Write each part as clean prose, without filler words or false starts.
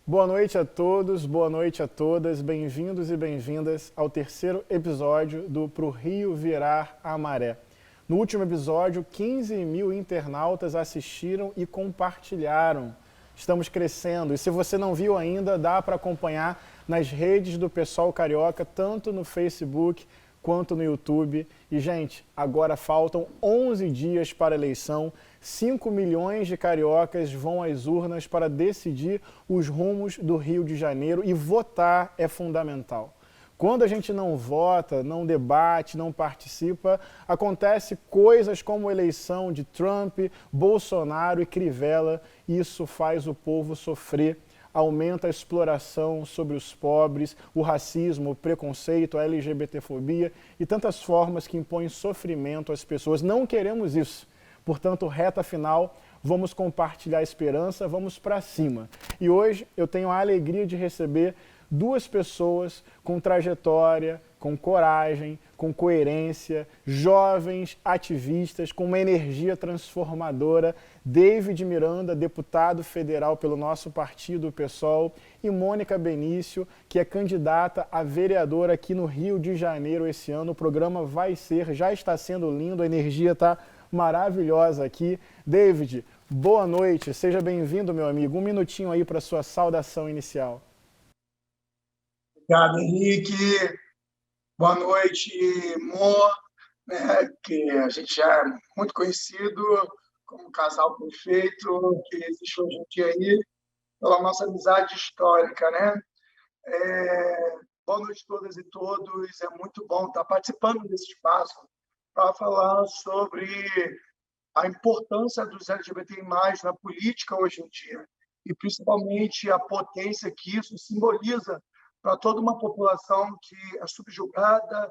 Boa noite a todos, boa noite a todas, bem-vindos e bem-vindas ao terceiro episódio do Pro Rio Virar a Maré. No último episódio, 15 mil internautas assistiram e compartilharam. Estamos crescendo e se você não viu ainda, dá para acompanhar nas redes do Pessoal Carioca, tanto no Facebook quanto no YouTube. E, gente, agora faltam 11 dias para a eleição. 5 milhões de cariocas vão às urnas para decidir os rumos do Rio de Janeiro e votar é fundamental. Quando a gente não vota, não debate, não participa, acontece coisas como a eleição de Trump, Bolsonaro e Crivella. Isso faz o povo sofrer. Aumenta a exploração sobre os pobres, o racismo, o preconceito, a LGBTfobia e tantas formas que impõem sofrimento às pessoas. Não queremos isso. Portanto, reta final, vamos compartilhar a esperança, vamos para cima. E hoje eu tenho a alegria de receber duas pessoas com trajetória, com coragem, com coerência, jovens ativistas, com uma energia transformadora. David Miranda, deputado federal pelo nosso partido, o PSOL, e Mônica Benício, que é candidata a vereadora aqui no Rio de Janeiro esse ano. O programa já está sendo lindo, a energia está maravilhosa aqui. David, boa noite, seja bem-vindo, meu amigo. Um minutinho aí para sua saudação inicial. Obrigado, Henrique. Boa noite, Mo, né, que a gente já é muito conhecido como casal perfeito que existe hoje em dia aí, pela nossa amizade histórica, né? Boa noite a todas e todos. É muito bom estar participando desse espaço para falar sobre a importância dos LGBTI+, na política hoje em dia, e principalmente a potência que isso simboliza para toda uma população que é subjugada,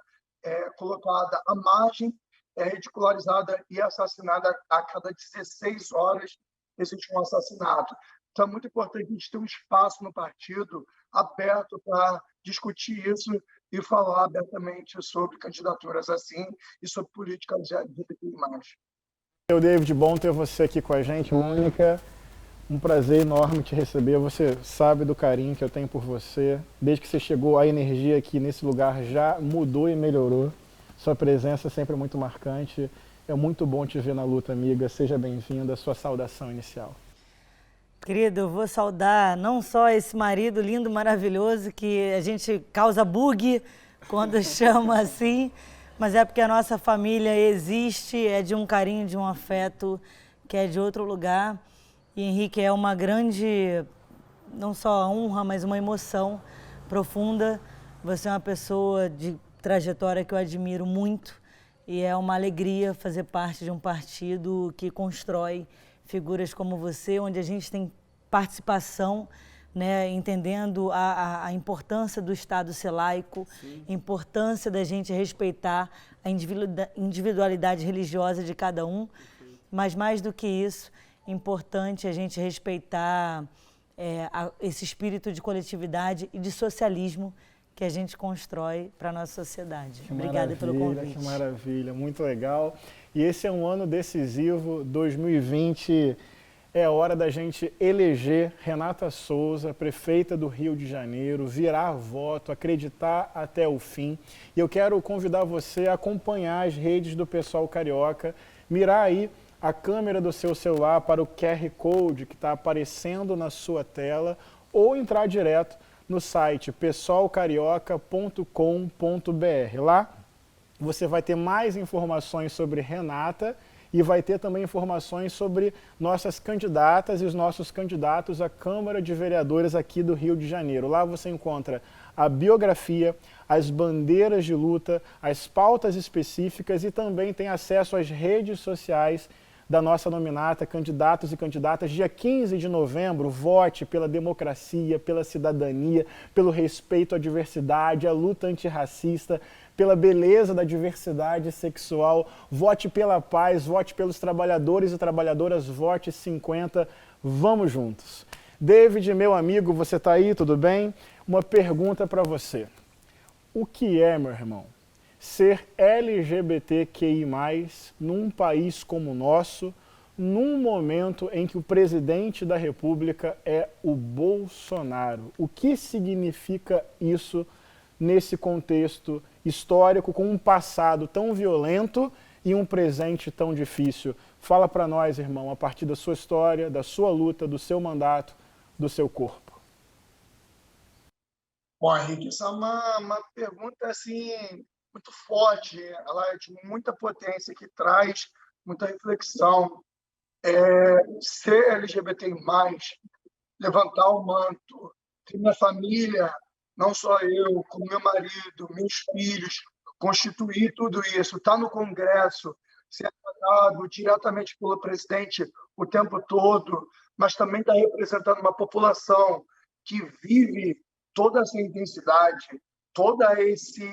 colocada à margem, ridicularizada e assassinada a cada 16 horas existe um assassinato. Então, é muito importante a gente ter um espaço no partido aberto para discutir isso e falar abertamente sobre candidaturas assim e sobre políticas LGBTI+. David, bom ter você aqui com a gente. Mônica, um prazer enorme te receber. Você sabe do carinho que eu tenho por você. Desde que você chegou, a energia aqui nesse lugar já mudou e melhorou. Sua presença é sempre muito marcante. É muito bom te ver na luta, amiga. Seja bem-vinda. Sua saudação inicial. Querido, eu vou saudar não só esse marido lindo, maravilhoso, que a gente causa bug quando chama assim, mas é porque a nossa família existe, é de um carinho, de um afeto que é de outro lugar. E Henrique, é uma grande, não só honra, mas uma emoção profunda. Você é uma pessoa de trajetória que eu admiro muito e é uma alegria fazer parte de um partido que constrói figuras como você, onde a gente tem participação, né, entendendo a importância do Estado ser laico, a importância da gente respeitar a individualidade religiosa de cada um, mas mais do que isso, importante a gente respeitar esse espírito de coletividade e de socialismo que a gente constrói para a nossa sociedade. Obrigada pelo convite. Que maravilha, muito legal. E esse é um ano decisivo, 2020, é a hora da gente eleger Renata Souza, prefeita do Rio de Janeiro, virar voto, acreditar até o fim. E eu quero convidar você a acompanhar as redes do Pessoal Carioca, mirar aí a câmera do seu celular para o QR Code que está aparecendo na sua tela ou entrar direto no site pessoalcarioca.com.br. Lá você vai ter mais informações sobre Renata e vai ter também informações sobre nossas candidatas e os nossos candidatos à Câmara de Vereadores aqui do Rio de Janeiro. Lá você encontra a biografia, as bandeiras de luta, as pautas específicas e também tem acesso às redes sociais da nossa nominata, candidatos e candidatas. Dia 15 de novembro, vote pela democracia, pela cidadania, pelo respeito à diversidade, à luta antirracista, pela beleza da diversidade sexual, vote pela paz, vote pelos trabalhadores e trabalhadoras, vote 50, vamos juntos. David, meu amigo, você está aí, tudo bem? Uma pergunta para você. O que é, meu irmão, ser LGBTQI+, num país como o nosso, num momento em que o presidente da República é o Bolsonaro. O que significa isso nesse contexto histórico, com um passado tão violento e um presente tão difícil? Fala para nós, irmão, a partir da sua história, da sua luta, do seu mandato, do seu corpo. Bom, Henrique, essa é uma pergunta assim, muito forte, ela é de muita potência, que traz muita reflexão. Ser LGBTI+, levantar o manto, ter minha família, não só eu, como meu marido, meus filhos, constituir tudo isso, estar no Congresso, ser tratado diretamente pelo presidente o tempo todo, mas também estar representando uma população que vive toda essa intensidade, todo esse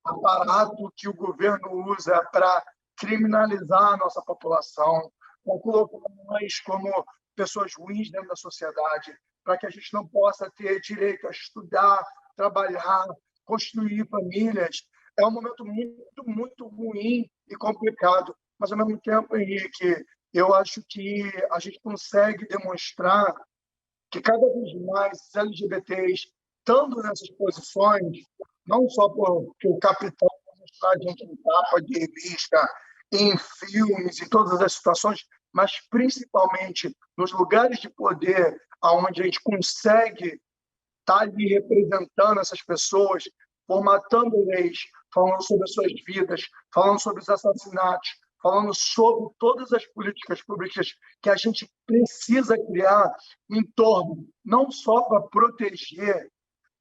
aparato que o governo usa para criminalizar a nossa população, para colocar nós como pessoas ruins dentro da sociedade, para que a gente não possa ter direito a estudar, trabalhar, construir famílias. É um momento muito, muito ruim e complicado, mas, ao mesmo tempo, Henrique, eu acho que a gente consegue demonstrar que cada vez mais os LGBTs, estando nessas posições, não só porque o capitão mostrar a gente em capa de revista, em filmes, em todas as situações, mas principalmente nos lugares de poder, onde a gente consegue estar ali representando essas pessoas, formatando leis, falando sobre as suas vidas, falando sobre os assassinatos, falando sobre todas as políticas públicas que a gente precisa criar em torno, não só para proteger,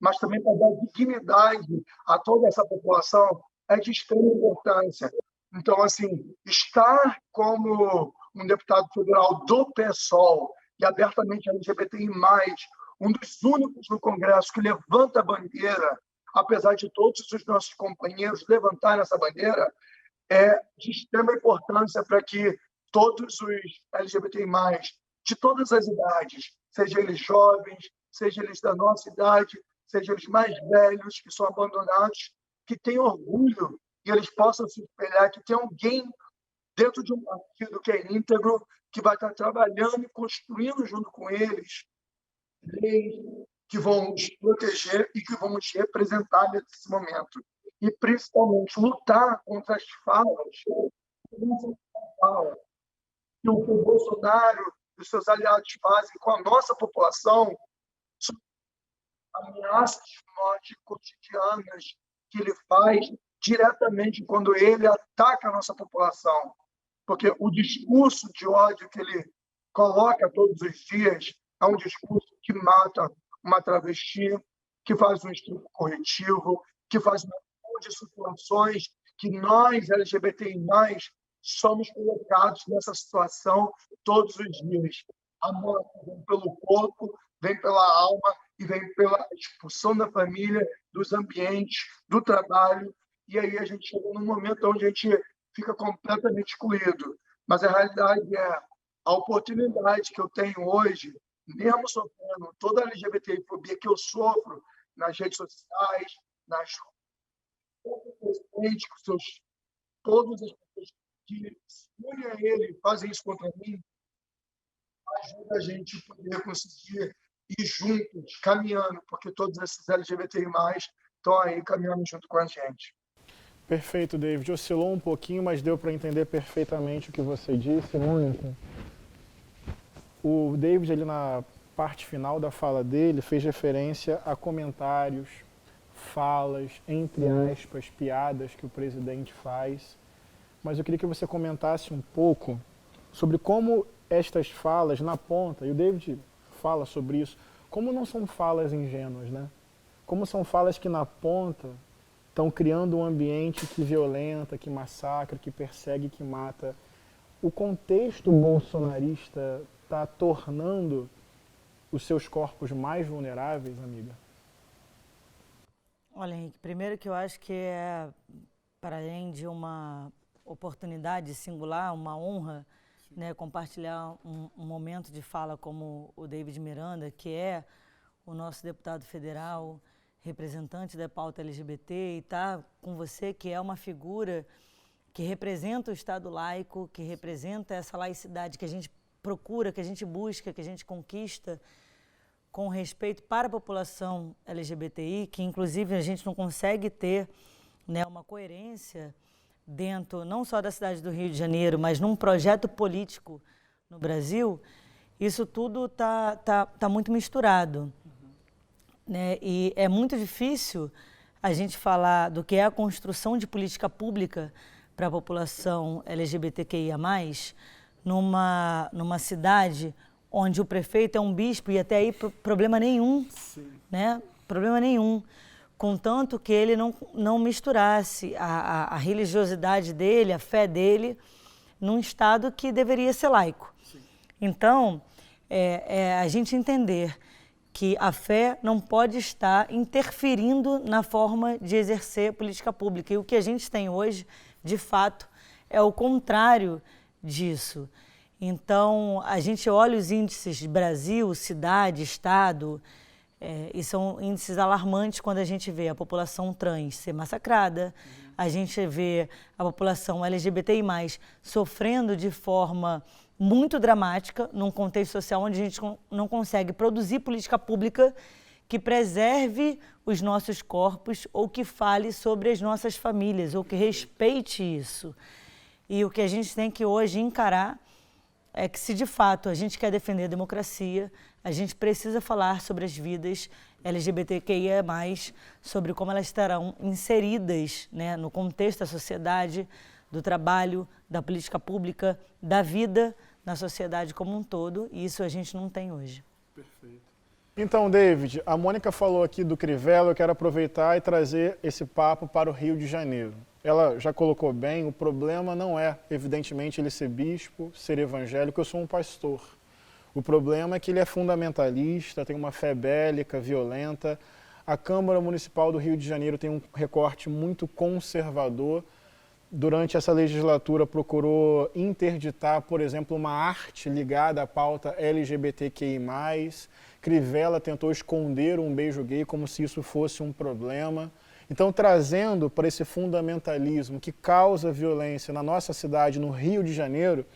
mas também para dar dignidade a toda essa população, é de extrema importância. Então, assim, estar como um deputado federal do PSOL e abertamente LGBTI+, um dos únicos no Congresso que levanta a bandeira, apesar de todos os nossos companheiros levantarem essa bandeira, é de extrema importância para que todos os LGBTI+, de todas as idades, sejam eles jovens, sejam eles da nossa idade, sejam eles mais velhos, que são abandonados, que tenham orgulho e eles possam se espelhar, que tem alguém dentro de um partido que é íntegro, que vai estar trabalhando e construindo junto com eles leis que vão nos proteger e que vão nos representar nesse momento. E, principalmente, lutar contra as falas que o Bolsonaro e os seus aliados fazem com a nossa população, ameaças de morte cotidianas que ele faz diretamente quando ele ataca a nossa população. Porque o discurso de ódio que ele coloca todos os dias é um discurso que mata uma travesti, que faz um estupro corretivo, que faz uma série de situações que nós, LGBTI+, somos colocados nessa situação todos os dias. A morte vem pelo corpo, vem pela alma e vem pela expulsão da família, dos ambientes, do trabalho. E aí a gente chega num momento onde a gente fica completamente excluído. Mas a realidade é a oportunidade que eu tenho hoje, mesmo sofrendo toda a LGBTfobia que eu sofro nas redes sociais, nas presidente, com seus, todas as pessoas que se unem a ele fazem isso contra mim, ajuda a gente a poder conseguir ir juntos, caminhando, porque todos esses LGBTI+, estão aí caminhando junto com a gente. Perfeito, David. Oscilou um pouquinho, mas deu para entender perfeitamente o que você disse, Mônica. O David, ali na parte final da fala dele, fez referência a comentários, falas, entre aspas, piadas que o presidente faz. Mas eu queria que você comentasse um pouco sobre como estas falas na ponta, e o David fala sobre isso, como não são falas ingênuas, né? Como são falas que na ponta estão criando um ambiente que violenta, que massacra, que persegue, que mata. O contexto bolsonarista está tornando os seus corpos mais vulneráveis, amiga? Olha, Henrique, primeiro que eu acho que é, para além de uma oportunidade singular, uma honra, né, compartilhar um momento de fala como o David Miranda, que é o nosso deputado federal, representante da pauta LGBT, e tá com você, que é uma figura que representa o Estado laico, que representa essa laicidade que a gente procura, que a gente busca, que a gente conquista com respeito para a população LGBTI, que inclusive a gente não consegue ter, né, uma coerência dentro não só da cidade do Rio de Janeiro, mas num projeto político no Brasil, isso tudo tá muito misturado. Né? E é muito difícil a gente falar do que é a construção de política pública para a população LGBTQIA+, numa cidade onde o prefeito é um bispo e até aí problema nenhum, né? Problema nenhum, contanto que ele não misturasse a religiosidade dele, a fé dele, num Estado que deveria ser laico. Sim. Então, a gente entender que a fé não pode estar interferindo na forma de exercer política pública. E o que a gente tem hoje, de fato, é o contrário disso. Então, a gente olha os índices de Brasil, cidade, estado, e são índices alarmantes quando a gente vê a população trans ser massacrada, a gente vê a população LGBTI+, sofrendo de forma muito dramática, num contexto social onde a gente não consegue produzir política pública que preserve os nossos corpos ou que fale sobre as nossas famílias, ou que respeite isso. E o que a gente tem que hoje encarar é que, se de fato a gente quer defender a democracia, a gente precisa falar sobre as vidas LGBTQIA+, sobre como elas estarão inseridas, né, no contexto da sociedade, do trabalho, da política pública, da vida na sociedade como um todo, e isso a gente não tem hoje. Perfeito. Então, David, a Mônica falou aqui do Crivella, eu quero aproveitar e trazer esse papo para o Rio de Janeiro. Ela já colocou bem, o problema não é, evidentemente, ele ser bispo, ser evangélico, eu sou um pastor. O problema é que ele é fundamentalista, tem uma fé bélica, violenta. A Câmara Municipal do Rio de Janeiro tem um recorte muito conservador. Durante essa legislatura procurou interditar, por exemplo, uma arte ligada à pauta LGBTQI+. Crivella tentou esconder um beijo gay como se isso fosse um problema. Então, trazendo para esse fundamentalismo que causa violência na nossa cidade, no Rio de Janeiro,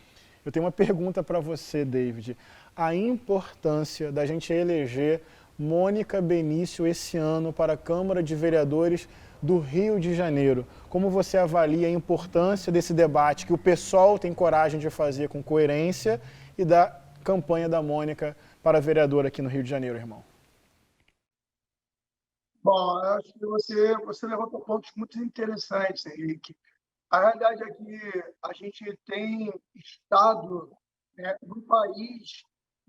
eu tenho uma pergunta para você, David. A importância da gente eleger Mônica Benício esse ano para a Câmara de Vereadores do Rio de Janeiro. Como você avalia a importância desse debate que o PSOL tem coragem de fazer com coerência e da campanha da Mônica para vereadora aqui no Rio de Janeiro, irmão? Bom, eu acho que você levantou pontos muito interessantes, Henrique. A realidade é que a gente tem estado, né, num país,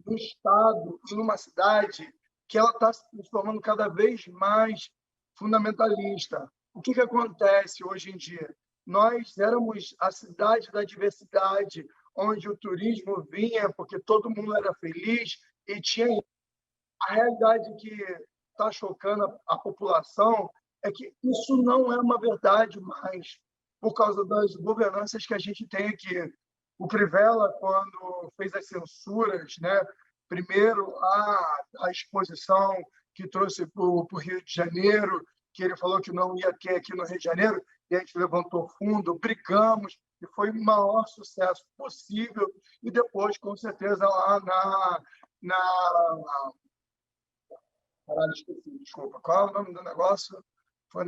num estado e numa cidade que ela está se transformando cada vez mais fundamentalista. O que acontece hoje em dia? Nós éramos a cidade da diversidade, onde o turismo vinha porque todo mundo era feliz e tinha. A realidade que está chocando a população é que isso não é uma verdade mais, por causa das governanças que a gente tem aqui. O Crivella, quando fez as censuras, né, primeiro a exposição que trouxe para o Rio de Janeiro, que ele falou que não ia ter aqui no Rio de Janeiro, e a gente levantou fundo, brigamos, e foi o maior sucesso possível. E depois, com certeza, lá Caralho, esqueci, desculpa. Qual é o nome do negócio? Foi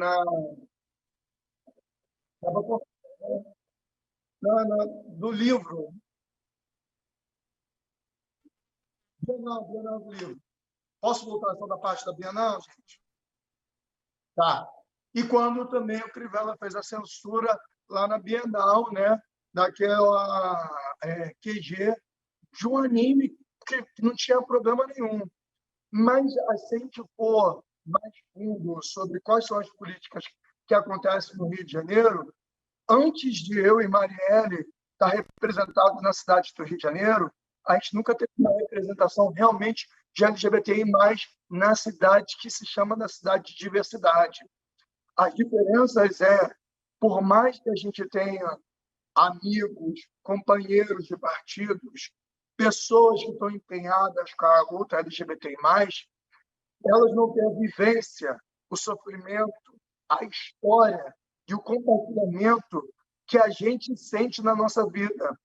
do livro. Bienal do livro. Posso voltar só da parte da Bienal, gente? Tá. E quando também o Crivella fez a censura lá na Bienal, né, daquela QG de um anime que não tinha problema nenhum. Mas, se a gente for mais fundo sobre quais são as políticas que acontecem no Rio de Janeiro, antes de eu e Marielle estar representados na cidade do Rio de Janeiro, a gente nunca teve uma representação realmente de LGBTI+, na cidade que se chama da cidade de diversidade. As diferenças por mais que a gente tenha amigos, companheiros de partidos, pessoas que estão empenhadas com a luta LGBTI+, elas não têm a vivência, o sofrimento, a história e o compartilhamento que a gente sente na nossa vida.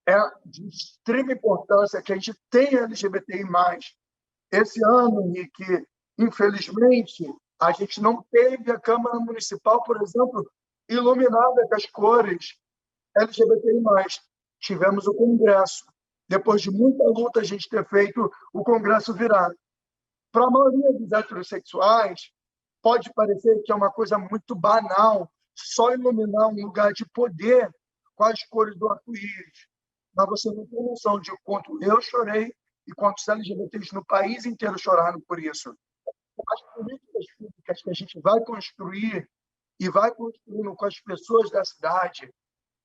É de extrema importância que a gente tenha LGBTI+. Esse ano, Henrique, infelizmente, a gente não teve a Câmara Municipal, por exemplo, iluminada com as cores LGBTI+. Tivemos o Congresso. Depois de muita luta, a gente ter feito o Congresso virar. Para a maioria dos heterossexuais, pode parecer que é uma coisa muito banal só iluminar um lugar de poder com as cores do arco-íris. Mas você não tem noção de quanto eu chorei e quantos LGBTs no país inteiro choraram por isso. As políticas públicas que a gente vai construir e vai construindo com as pessoas da cidade,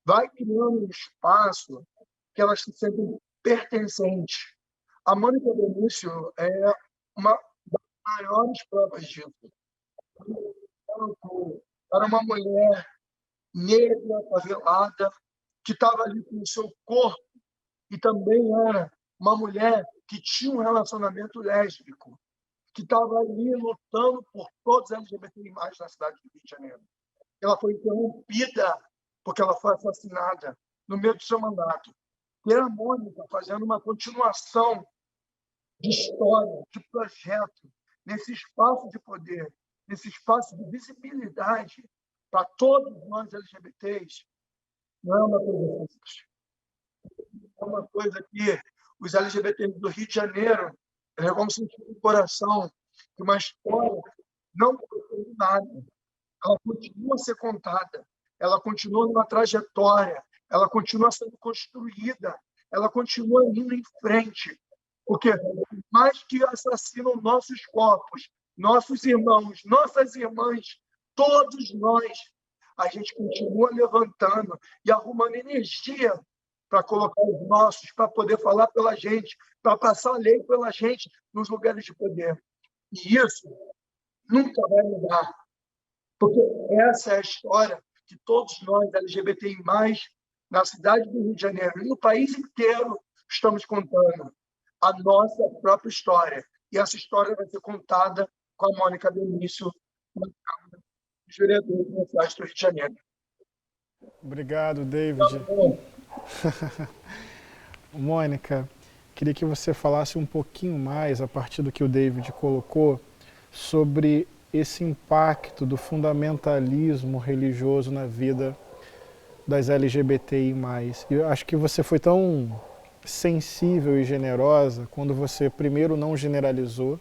vai criando um espaço que elas se sentem pertencentes. A Mônica Benício é uma das maiores provas disso. Era uma mulher negra, favelada, que estava ali com o seu corpo, e também era uma mulher que tinha um relacionamento lésbico, que estava ali lutando por todos os LGBTI+ na cidade do Rio de Janeiro. Ela foi interrompida porque ela foi assassinada no meio do seu mandato. E a Mônica fazendo uma continuação de história, de projeto, nesse espaço de poder, nesse espaço de visibilidade para todos nós LGBTs, não é uma coisa simples. É uma coisa que os LGBTs do Rio de Janeiro vão sentir no coração que uma história não foi nada. Ela continua a ser contada, ela continua numa trajetória, ela continua sendo construída, ela continua indo em frente. Porque mais que assassinam nossos corpos, nossos irmãos, nossas irmãs, todos nós, a gente continua levantando e arrumando energia para colocar os nossos, para poder falar pela gente, para passar a lei pela gente nos lugares de poder. E isso nunca vai mudar. Porque essa é a história que todos nós, LGBTI+, na cidade do Rio de Janeiro e no país inteiro, estamos contando a nossa própria história. E essa história vai ser contada com a Mônica Benício, na Câmara dos Vereadores da cidade do Rio de Janeiro. Obrigado, David. Mônica, queria que você falasse um pouquinho mais, a partir do que o David colocou, sobre esse impacto do fundamentalismo religioso na vida das LGBTI+. Eu acho que você foi tão sensível e generosa quando você primeiro não generalizou,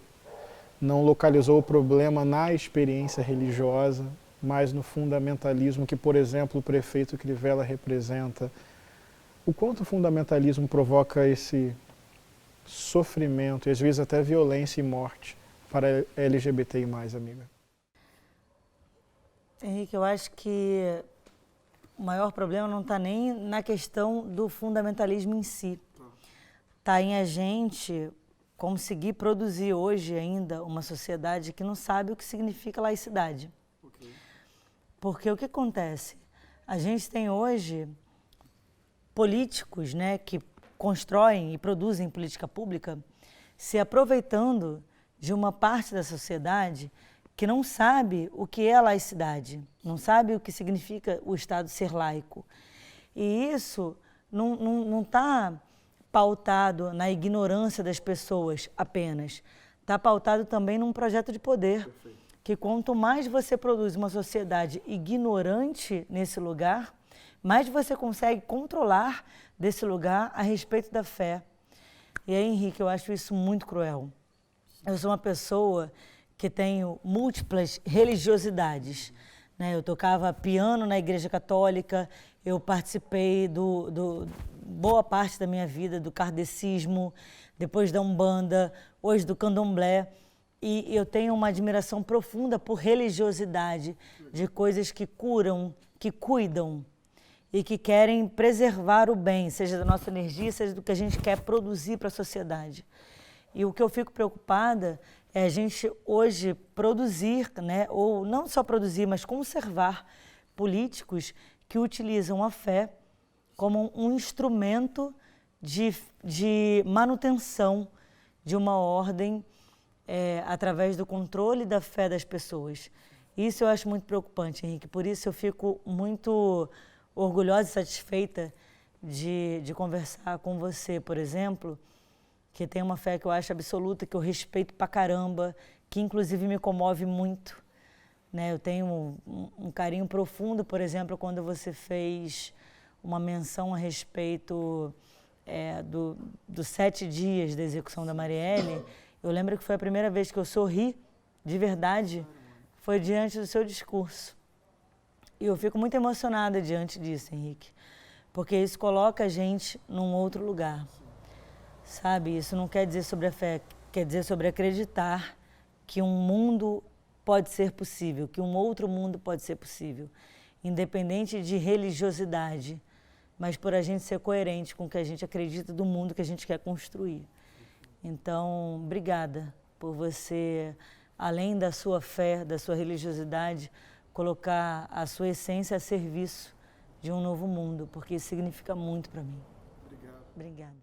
não localizou o problema na experiência religiosa, mas no fundamentalismo que, por exemplo, o prefeito Crivella representa. O quanto o fundamentalismo provoca esse sofrimento e às vezes até violência e morte para LGBTI+, amiga? Henrique, eu acho que o maior problema não está nem na questão do fundamentalismo em si. Está em a gente conseguir produzir hoje ainda uma sociedade que não sabe o que significa laicidade. Okay. Porque o que acontece? A gente tem hoje políticos, né, que constroem e produzem política pública se aproveitando de uma parte da sociedade que não sabe o que é laicidade, não sabe o que significa o Estado ser laico. E isso não está pautado na ignorância das pessoas apenas, está pautado também num projeto de poder. Perfeito. Que quanto mais você produz uma sociedade ignorante nesse lugar, mais você consegue controlar desse lugar a respeito da fé. E aí, Henrique, eu acho isso muito cruel. Eu sou uma pessoa que tenho múltiplas religiosidades, né? Eu tocava piano na Igreja Católica, eu participei boa parte da minha vida do kardecismo, depois da Umbanda, hoje do Candomblé. E eu tenho uma admiração profunda por religiosidade, de coisas que curam, que cuidam e que querem preservar o bem, seja da nossa energia, seja do que a gente quer produzir para a sociedade. E o que eu fico preocupada é a gente hoje produzir, né, ou não só produzir, mas conservar políticos que utilizam a fé como um instrumento de manutenção de uma ordem através do controle da fé das pessoas. Isso eu acho muito preocupante, Henrique. Por isso eu fico muito orgulhosa e satisfeita de conversar com você, por exemplo, que tem uma fé que eu acho absoluta, que eu respeito pra caramba, que inclusive me comove muito, né? Eu tenho um carinho profundo, por exemplo, quando você fez uma menção a respeito dos 7 dias da execução da Marielle. Eu lembro que foi a primeira vez que eu sorri, de verdade, foi diante do seu discurso. E eu fico muito emocionada diante disso, Henrique, porque isso coloca a gente num outro lugar, sabe? Isso não quer dizer sobre a fé, quer dizer sobre acreditar que um mundo pode ser possível, que um outro mundo pode ser possível, independente de religiosidade, mas por a gente ser coerente com o que a gente acredita do mundo que a gente quer construir. Então, obrigada por você, além da sua fé, da sua religiosidade, colocar a sua essência a serviço de um novo mundo, porque isso significa muito para mim. Obrigada.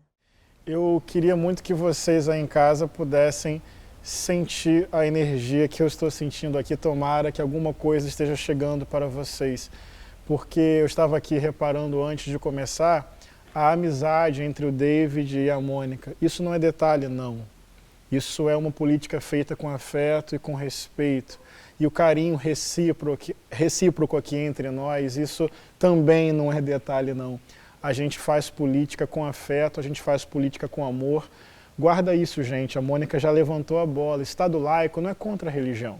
Eu queria muito que vocês aí em casa pudessem sentir a energia que eu estou sentindo aqui. Tomara que alguma coisa esteja chegando para vocês, porque eu estava aqui reparando antes de começar a amizade entre o David e a Mônica. Isso não é detalhe, não. Isso é uma política feita com afeto e com respeito. E o carinho recíproco aqui entre nós, isso também não é detalhe, não. A gente faz política com afeto, a gente faz política com amor. Guarda isso, gente. A Mônica já levantou a bola. Estado laico não é contra a religião.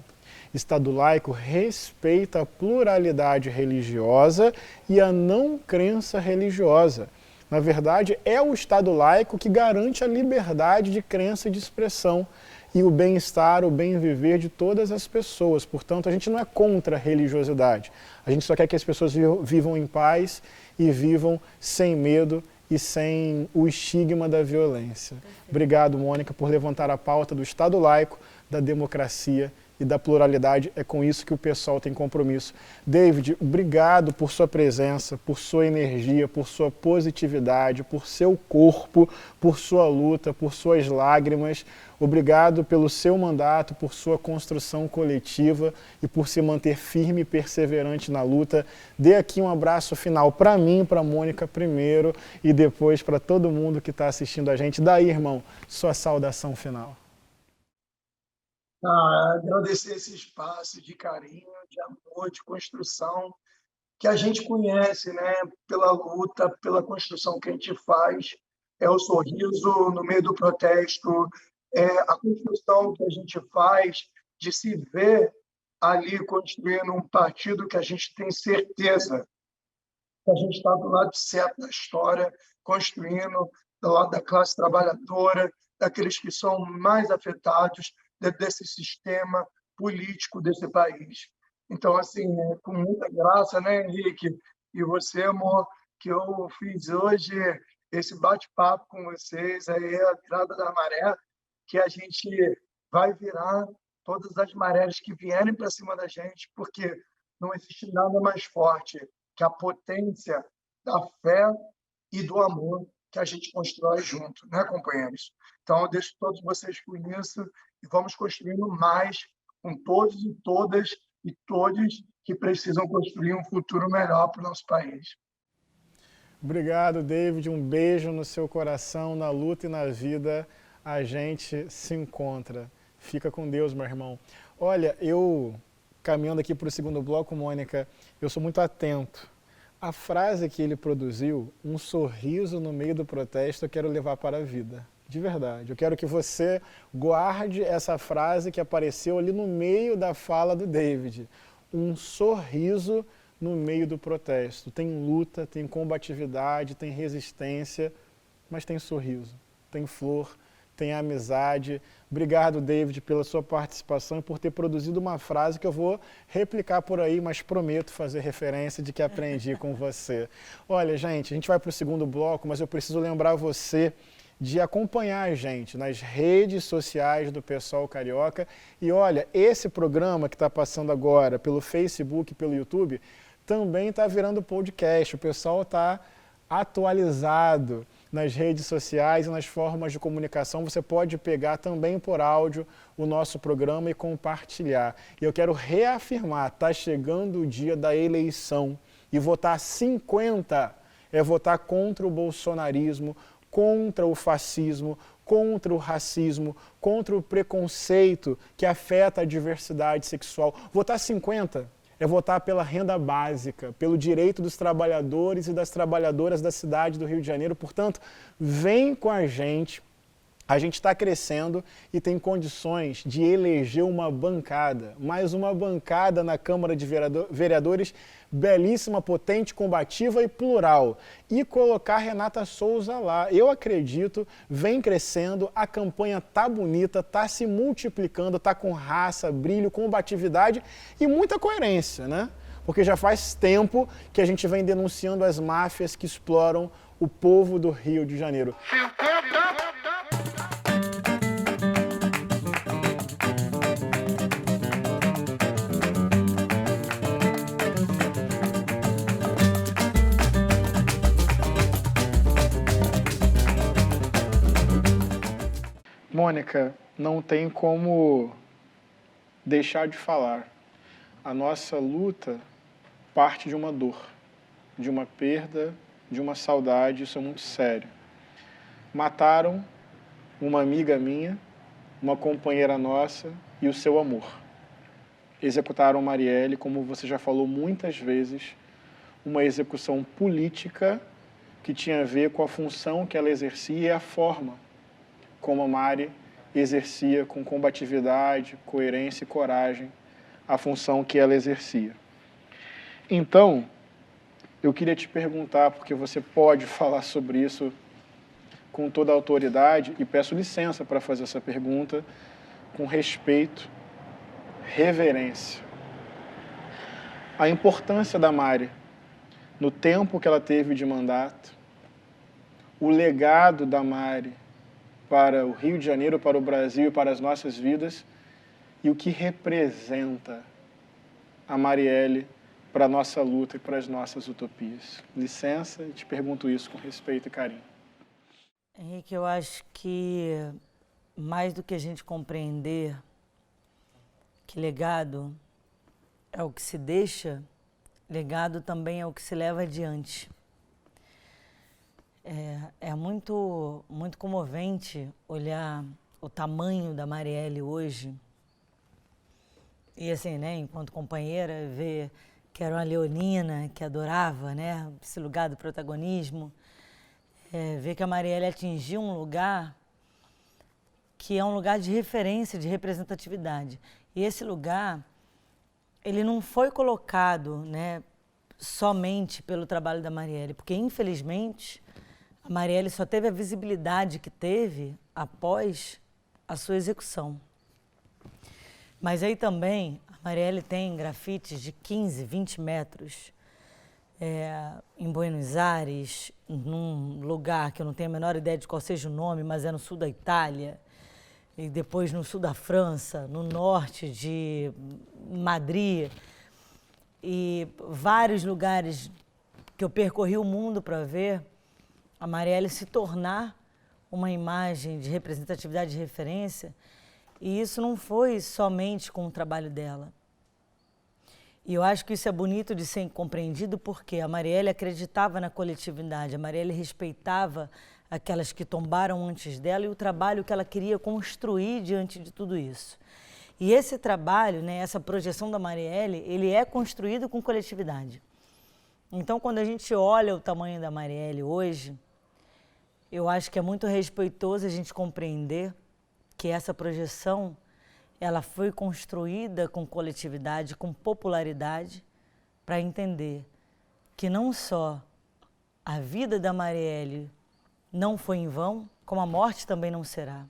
Estado laico respeita a pluralidade religiosa e a não crença religiosa. Na verdade, é o Estado laico que garante a liberdade de crença e de expressão e o bem-estar, o bem-viver de todas as pessoas. Portanto, a gente não é contra a religiosidade. A gente só quer que as pessoas vivam em paz e vivam sem medo e sem o estigma da violência. Obrigado, Mônica, por levantar a pauta do Estado laico, da democracia e da pluralidade. É com isso que o pessoal tem compromisso. David, obrigado por sua presença, por sua energia, por sua positividade, por seu corpo, por sua luta, por suas lágrimas. Obrigado pelo seu mandato, por sua construção coletiva e por se manter firme e perseverante na luta. Dê aqui um abraço final para mim, para a Mônica primeiro e depois para todo mundo que está assistindo a gente. Daí, irmão, sua saudação final. Agradecer esse espaço de carinho, de amor, de construção que a gente conhece, né? Pela luta, pela construção que a gente faz. É o sorriso no meio do protesto, é a construção que a gente faz de se ver ali construindo um partido que a gente tem certeza que a gente está do lado certo da história, construindo do lado da classe trabalhadora, daqueles que são mais afetados desse sistema político desse país. Então, assim, com muita graça, né, Henrique? E você, amor, que eu fiz hoje esse bate-papo com vocês, aí a virada da maré, que a gente vai virar todas as marés que vierem para cima da gente, porque não existe nada mais forte que a potência da fé e do amor que a gente constrói junto, né, companheiros? Então, eu deixo todos vocês com isso e vamos construindo mais com todos e todas e todos que precisam construir um futuro melhor para o nosso país. Obrigado, David. Um beijo no seu coração, na luta e na vida. A gente se encontra. Fica com Deus, meu irmão. Olha, eu, caminhando aqui para o segundo bloco, Mônica, eu sou muito atento. A frase que ele produziu, um sorriso no meio do protesto, eu quero levar para a vida. De verdade. Eu quero que você guarde essa frase que apareceu ali no meio da fala do David. Um sorriso no meio do protesto. Tem luta, tem combatividade, tem resistência, mas tem sorriso, tem flor, tem amizade. Obrigado, David, pela sua participação e por ter produzido uma frase que eu vou replicar por aí, mas prometo fazer referência de que aprendi com você. Olha, gente, a gente vai para o segundo bloco, mas eu preciso lembrar você de acompanhar a gente nas redes sociais do Pessoal Carioca. E olha, esse programa que está passando agora pelo Facebook, pelo YouTube, também está virando podcast. O pessoal está atualizado nas redes sociais e nas formas de comunicação. Você pode pegar também por áudio o nosso programa e compartilhar. E eu quero reafirmar, está chegando o dia da eleição. E votar 50 é votar contra o bolsonarismo, contra o fascismo, contra o racismo, contra o preconceito que afeta a diversidade sexual. Votar 50 é votar pela renda básica, pelo direito dos trabalhadores e das trabalhadoras da cidade do Rio de Janeiro. Portanto, vem com a gente está crescendo e tem condições de eleger uma bancada, mais uma bancada na Câmara de Vereadores, belíssima, potente, combativa e plural. E colocar Renata Souza lá. Eu acredito, vem crescendo, a campanha tá bonita, tá se multiplicando, tá com raça, brilho, combatividade e muita coerência, né? Porque já faz tempo que a gente vem denunciando as máfias que exploram o povo do Rio de Janeiro. Mônica, não tem como deixar de falar. A nossa luta parte de uma dor, de uma perda, de uma saudade, isso é muito sério. Mataram uma amiga minha, uma companheira nossa e o seu amor. Executaram Marielle, como você já falou muitas vezes, uma execução política que tinha a ver com a função que ela exercia e a forma como a Mari exercia com combatividade, coerência e coragem a função que ela exercia. Então, eu queria te perguntar, porque você pode falar sobre isso com toda a autoridade, e peço licença para fazer essa pergunta com respeito, reverência. A importância da Mari no tempo que ela teve de mandato, o legado da Mari para o Rio de Janeiro, para o Brasil e para as nossas vidas, e o que representa a Marielle para a nossa luta e para as nossas utopias. Licença, e te pergunto isso com respeito e carinho. Henrique, eu acho que mais do que a gente compreender que legado é o que se deixa, legado também é o que se leva adiante. É muito comovente olhar o tamanho da Marielle hoje e assim, né, enquanto companheira, ver que era uma leonina, que adorava, né, esse lugar do protagonismo, ver que a Marielle atingiu um lugar que é um lugar de referência, de representatividade. E esse lugar, ele não foi colocado, né, somente pelo trabalho da Marielle, porque infelizmente a Marielle só teve a visibilidade que teve após a sua execução. Mas aí também a Marielle tem grafites de 15, 20 metros em Buenos Aires, num lugar que eu não tenho a menor ideia de qual seja o nome, mas é no sul da Itália, e depois no sul da França, no norte de Madrid, e vários lugares que eu percorri o mundo para ver a Marielle se tornar uma imagem de representatividade de referência, e isso não foi somente com o trabalho dela. E eu acho que isso é bonito de ser compreendido porque a Marielle acreditava na coletividade, a Marielle respeitava aquelas que tombaram antes dela e o trabalho que ela queria construir diante de tudo isso. E esse trabalho, né, essa projeção da Marielle, ele é construído com coletividade. Então, quando a gente olha o tamanho da Marielle hoje, eu acho que é muito respeitoso a gente compreender que essa projeção ela foi construída com coletividade, com popularidade, para entender que não só a vida da Marielle não foi em vão, como a morte também não será.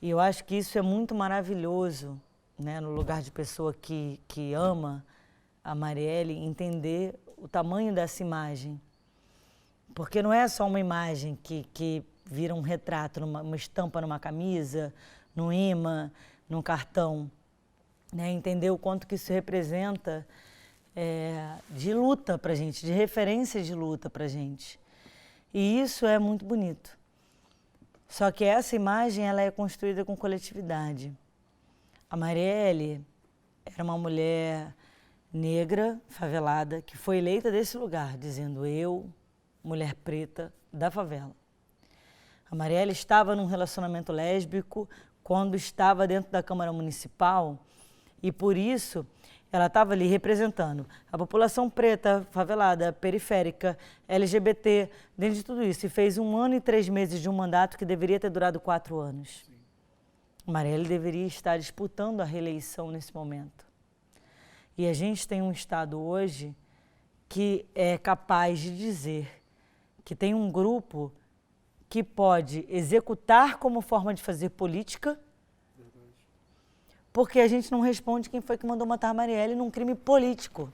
E eu acho que isso é muito maravilhoso, né, no lugar de pessoa que ama a Marielle, entender o tamanho dessa imagem. Porque não é só uma imagem que vira um retrato, uma estampa numa camisa, num imã, num cartão. Né? Entender o quanto que isso representa de luta para a gente, de referência de luta para a gente. E isso é muito bonito. Só que essa imagem ela é construída com coletividade. A Marielle era uma mulher negra, favelada, que foi eleita desse lugar, dizendo: eu, mulher preta da favela. A Marielle estava num relacionamento lésbico quando estava dentro da Câmara Municipal e, por isso, ela estava ali representando a população preta, favelada, periférica, LGBT, dentro de tudo isso. E fez 1 ano e 3 meses de um mandato que deveria ter durado 4 anos. A Marielle deveria estar disputando a reeleição nesse momento. E a gente tem um Estado hoje que é capaz de dizer que tem um grupo que pode executar como forma de fazer política, porque a gente não responde quem foi que mandou matar a Marielle num crime político.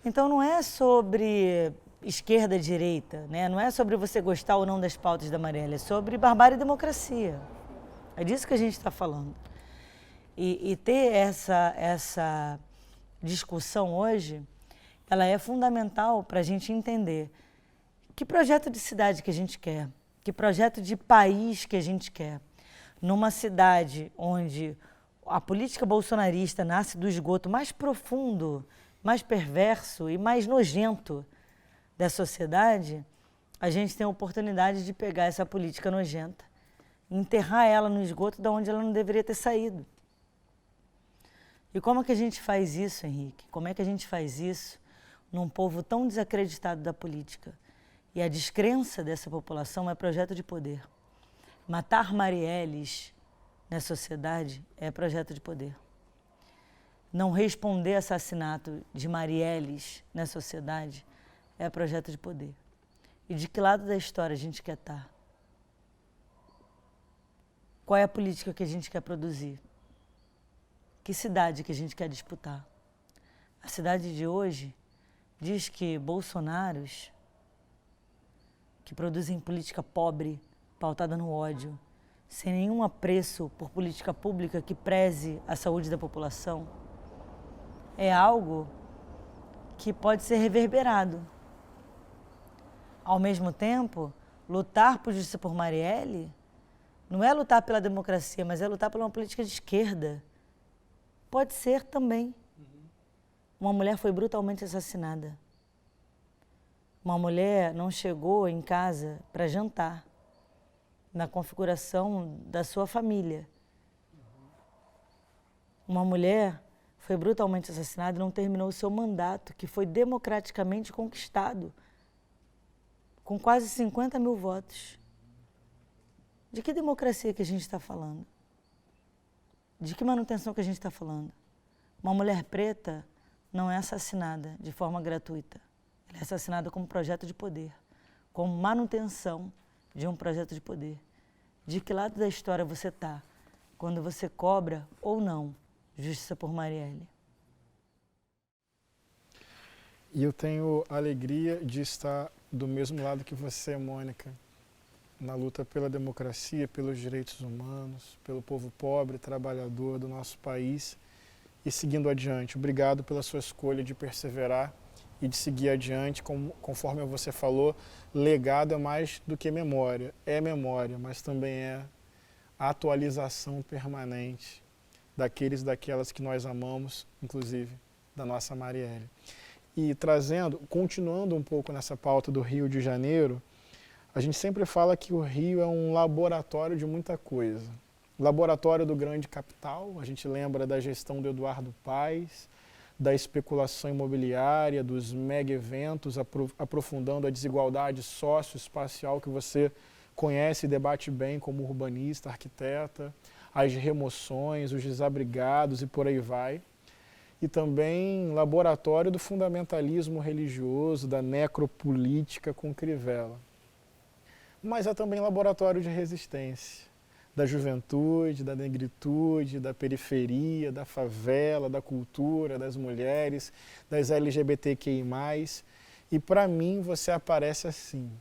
Então não é sobre esquerda e direita, né? Não é sobre você gostar ou não das pautas da Marielle, é sobre barbárie e democracia. É disso que a gente está falando. E ter essa discussão hoje, ela é fundamental para a gente entender que projeto de cidade que a gente quer, que projeto de país que a gente quer. Numa cidade onde a política bolsonarista nasce do esgoto mais profundo, mais perverso e mais nojento da sociedade, a gente tem a oportunidade de pegar essa política nojenta, enterrar ela no esgoto de onde ela não deveria ter saído. E como é que a gente faz isso, Henrique? Como é que a gente faz isso num povo tão desacreditado da política? E a descrença dessa população é projeto de poder. Matar Marielles na sociedade é projeto de poder. Não responder assassinato de Marielles na sociedade é projeto de poder. E de que lado da história a gente quer estar? Qual é a política que a gente quer produzir? Que cidade que a gente quer disputar? A cidade de hoje diz que bolsonaros que produzem política pobre, pautada no ódio, sem nenhum apreço por política pública que preze a saúde da população, é algo que pode ser reverberado. Ao mesmo tempo, lutar por justiça por Marielle não é lutar pela democracia, mas é lutar por uma política de esquerda. Pode ser também. Uma mulher foi brutalmente assassinada. Uma mulher não chegou em casa para jantar, na configuração da sua família. Uma mulher foi brutalmente assassinada e não terminou o seu mandato, que foi democraticamente conquistado, com quase 50 mil votos. De que democracia que a gente está falando? De que manutenção que a gente está falando? Uma mulher preta não é assassinada de forma gratuita. Ela é assassinada como projeto de poder, como manutenção de um projeto de poder. De que lado da história você está quando você cobra ou não justiça por Marielle? E eu tenho a alegria de estar do mesmo lado que você, Mônica, na luta pela democracia, pelos direitos humanos, pelo povo pobre, trabalhador do nosso país e seguindo adiante. Obrigado pela sua escolha de perseverar e de seguir adiante, conforme você falou, legado é mais do que memória. É memória, mas também é a atualização permanente daqueles e daquelas que nós amamos, inclusive da nossa Marielle. E continuando um pouco nessa pauta do Rio de Janeiro, a gente sempre fala que o Rio é um laboratório de muita coisa. Laboratório do grande capital, a gente lembra da gestão do Eduardo Paes, da especulação imobiliária, dos mega eventos, aprofundando a desigualdade socioespacial que você conhece e debate bem como urbanista, arquiteta, as remoções, os desabrigados e por aí vai. E também laboratório do fundamentalismo religioso, da necropolítica com Crivella. Mas é também laboratório de resistência, da juventude, da negritude, da periferia, da favela, da cultura, das mulheres, das LGBTQI+. E para mim você aparece assim,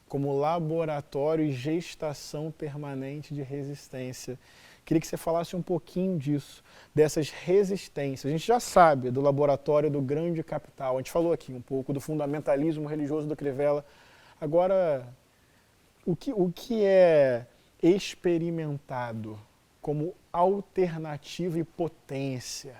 como laboratório e gestação permanente de resistência. Queria que você falasse um pouquinho disso, dessas resistências. A gente já sabe do laboratório do grande capital, a gente falou aqui um pouco do fundamentalismo religioso do Crivella. Agora, o que é experimentado como alternativa e potência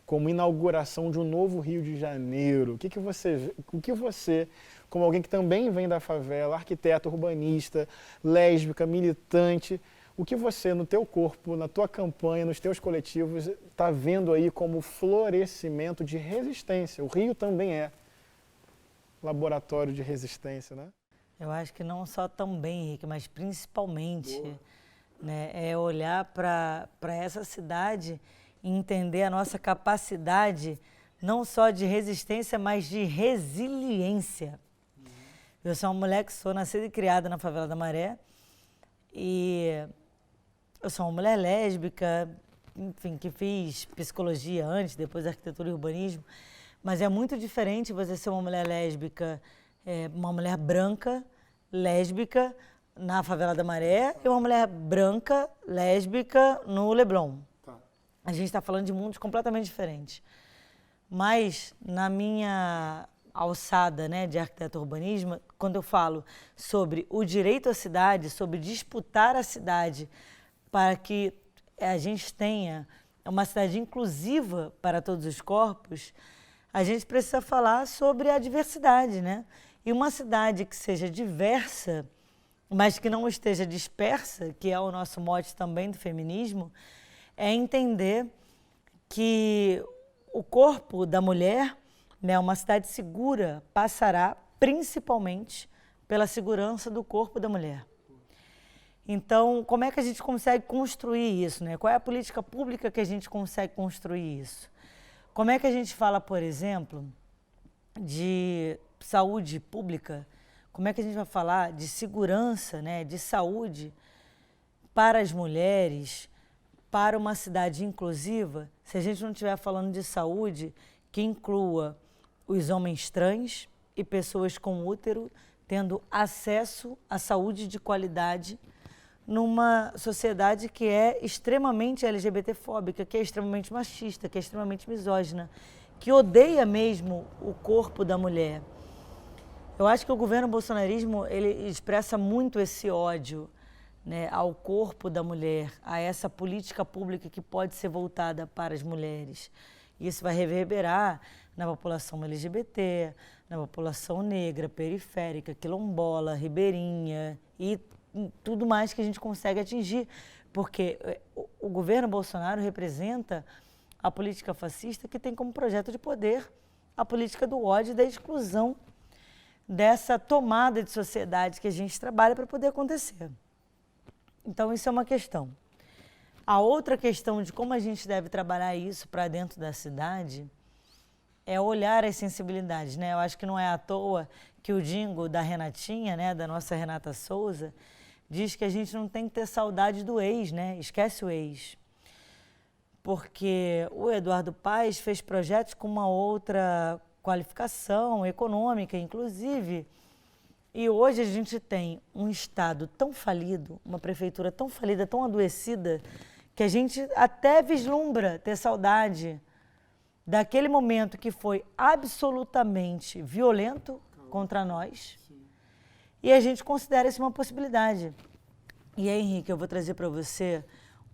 como inauguração de um novo Rio de Janeiro. O que você, como alguém que também vem da favela, arquiteto, urbanista, lésbica, militante, o que você, no teu corpo, na tua campanha, nos teus coletivos, está vendo aí como florescimento de resistência? O Rio também é laboratório de resistência, né? Eu acho que não só também, Henrique, mas principalmente, né, é olhar para essa cidade e entender a nossa capacidade, não só de resistência, mas de resiliência. Eu sou uma mulher que sou nascida e criada na favela da Maré, e eu sou uma mulher lésbica, enfim, que fiz psicologia antes, depois arquitetura e urbanismo, mas é muito diferente você ser uma mulher lésbica, uma mulher branca, lésbica, na favela da Maré, e uma mulher branca, lésbica, no Leblon. Tá. A gente está falando de mundos completamente diferentes. Mas, na minha alçada, né, de arquiteto urbanismo, quando eu falo sobre o direito à cidade, sobre disputar a cidade para que a gente tenha uma cidade inclusiva para todos os corpos, a gente precisa falar sobre a diversidade, né? E uma cidade que seja diversa, mas que não esteja dispersa, que é o nosso mote também do feminismo, é entender que o corpo da mulher, né, uma cidade segura, passará principalmente pela segurança do corpo da mulher. Então, como é que a gente consegue construir isso, né? Qual é a política pública que a gente consegue construir isso? Como é que a gente fala, por exemplo, de saúde pública? Como é que a gente vai falar de segurança, né, de saúde para as mulheres, para uma cidade inclusiva, se a gente não estiver falando de saúde que inclua os homens trans e pessoas com útero tendo acesso à saúde de qualidade numa sociedade que é extremamente LGBTfóbica, que é extremamente machista, que é extremamente misógina, que odeia mesmo o corpo da mulher. Eu acho que o governo bolsonarismo ele expressa muito esse ódio, né, ao corpo da mulher, a essa política pública que pode ser voltada para as mulheres. Isso vai reverberar na população LGBT, na população negra, periférica, quilombola, ribeirinha e tudo mais que a gente consegue atingir, porque o governo Bolsonaro representa a política fascista que tem como projeto de poder a política do ódio e da exclusão dessa tomada de sociedade que a gente trabalha para poder acontecer. Então, isso é uma questão. A outra questão de como a gente deve trabalhar isso para dentro da cidade é olhar as sensibilidades, né? Eu acho que não é à toa que o jingle da Renatinha, né, da nossa Renata Souza, diz que a gente não tem que ter saudade do ex, né? Esquece o ex. Porque o Eduardo Paes fez projetos com uma outra qualificação econômica, inclusive, e hoje a gente tem um Estado tão falido, uma prefeitura tão falida, tão adoecida, que a gente até vislumbra ter saudade daquele momento que foi absolutamente violento contra nós. E a gente considera isso uma possibilidade. E aí, Henrique, eu vou trazer para você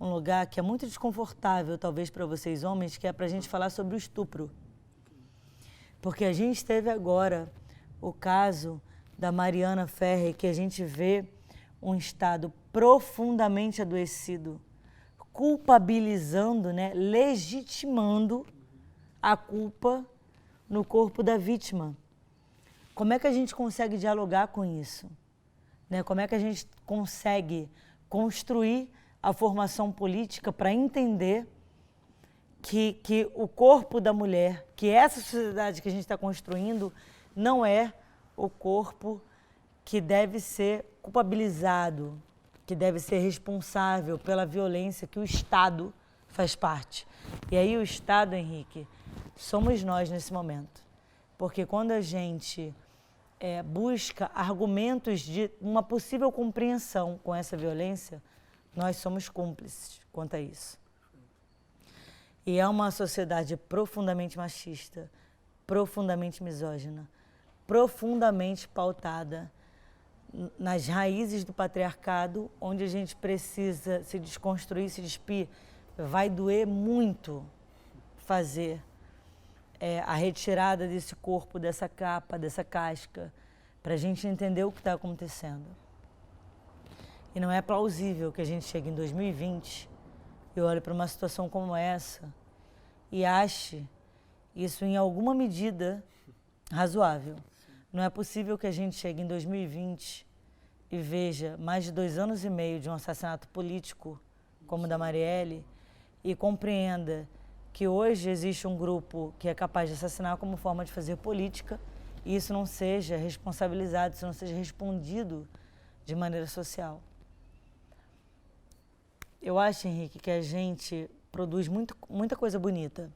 um lugar que é muito desconfortável, talvez para vocês homens, que é para a gente falar sobre o estupro. Porque a gente teve agora o caso da Mariana Ferrer, que a gente vê um Estado profundamente adoecido, culpabilizando, né, legitimando a culpa no corpo da vítima. Como é que a gente consegue dialogar com isso? Né? Como é que a gente consegue construir a formação política para entender que o corpo da mulher, que essa sociedade que a gente está construindo, não é o corpo que deve ser culpabilizado, que deve ser responsável pela violência que o Estado faz parte. E aí o Estado, Henrique, somos nós nesse momento. Porque quando a gente busca argumentos de uma possível compreensão com essa violência, nós somos cúmplices quanto a isso. E é uma sociedade profundamente machista, profundamente misógina, profundamente pautada nas raízes do patriarcado, onde a gente precisa se desconstruir, se despir. Vai doer muito fazer a retirada desse corpo, dessa capa, dessa casca, para a gente entender o que está acontecendo. E não é plausível que a gente chegue em 2020 e olhe para uma situação como essa e ache isso em alguma medida razoável. Não é possível que a gente chegue em 2020 e veja mais de 2 anos e meio de um assassinato político como o da Marielle e compreenda que hoje existe um grupo que é capaz de assassinar como forma de fazer política e isso não seja responsabilizado, isso não seja respondido de maneira social. Eu acho, Henrique, que a gente produz muita coisa bonita.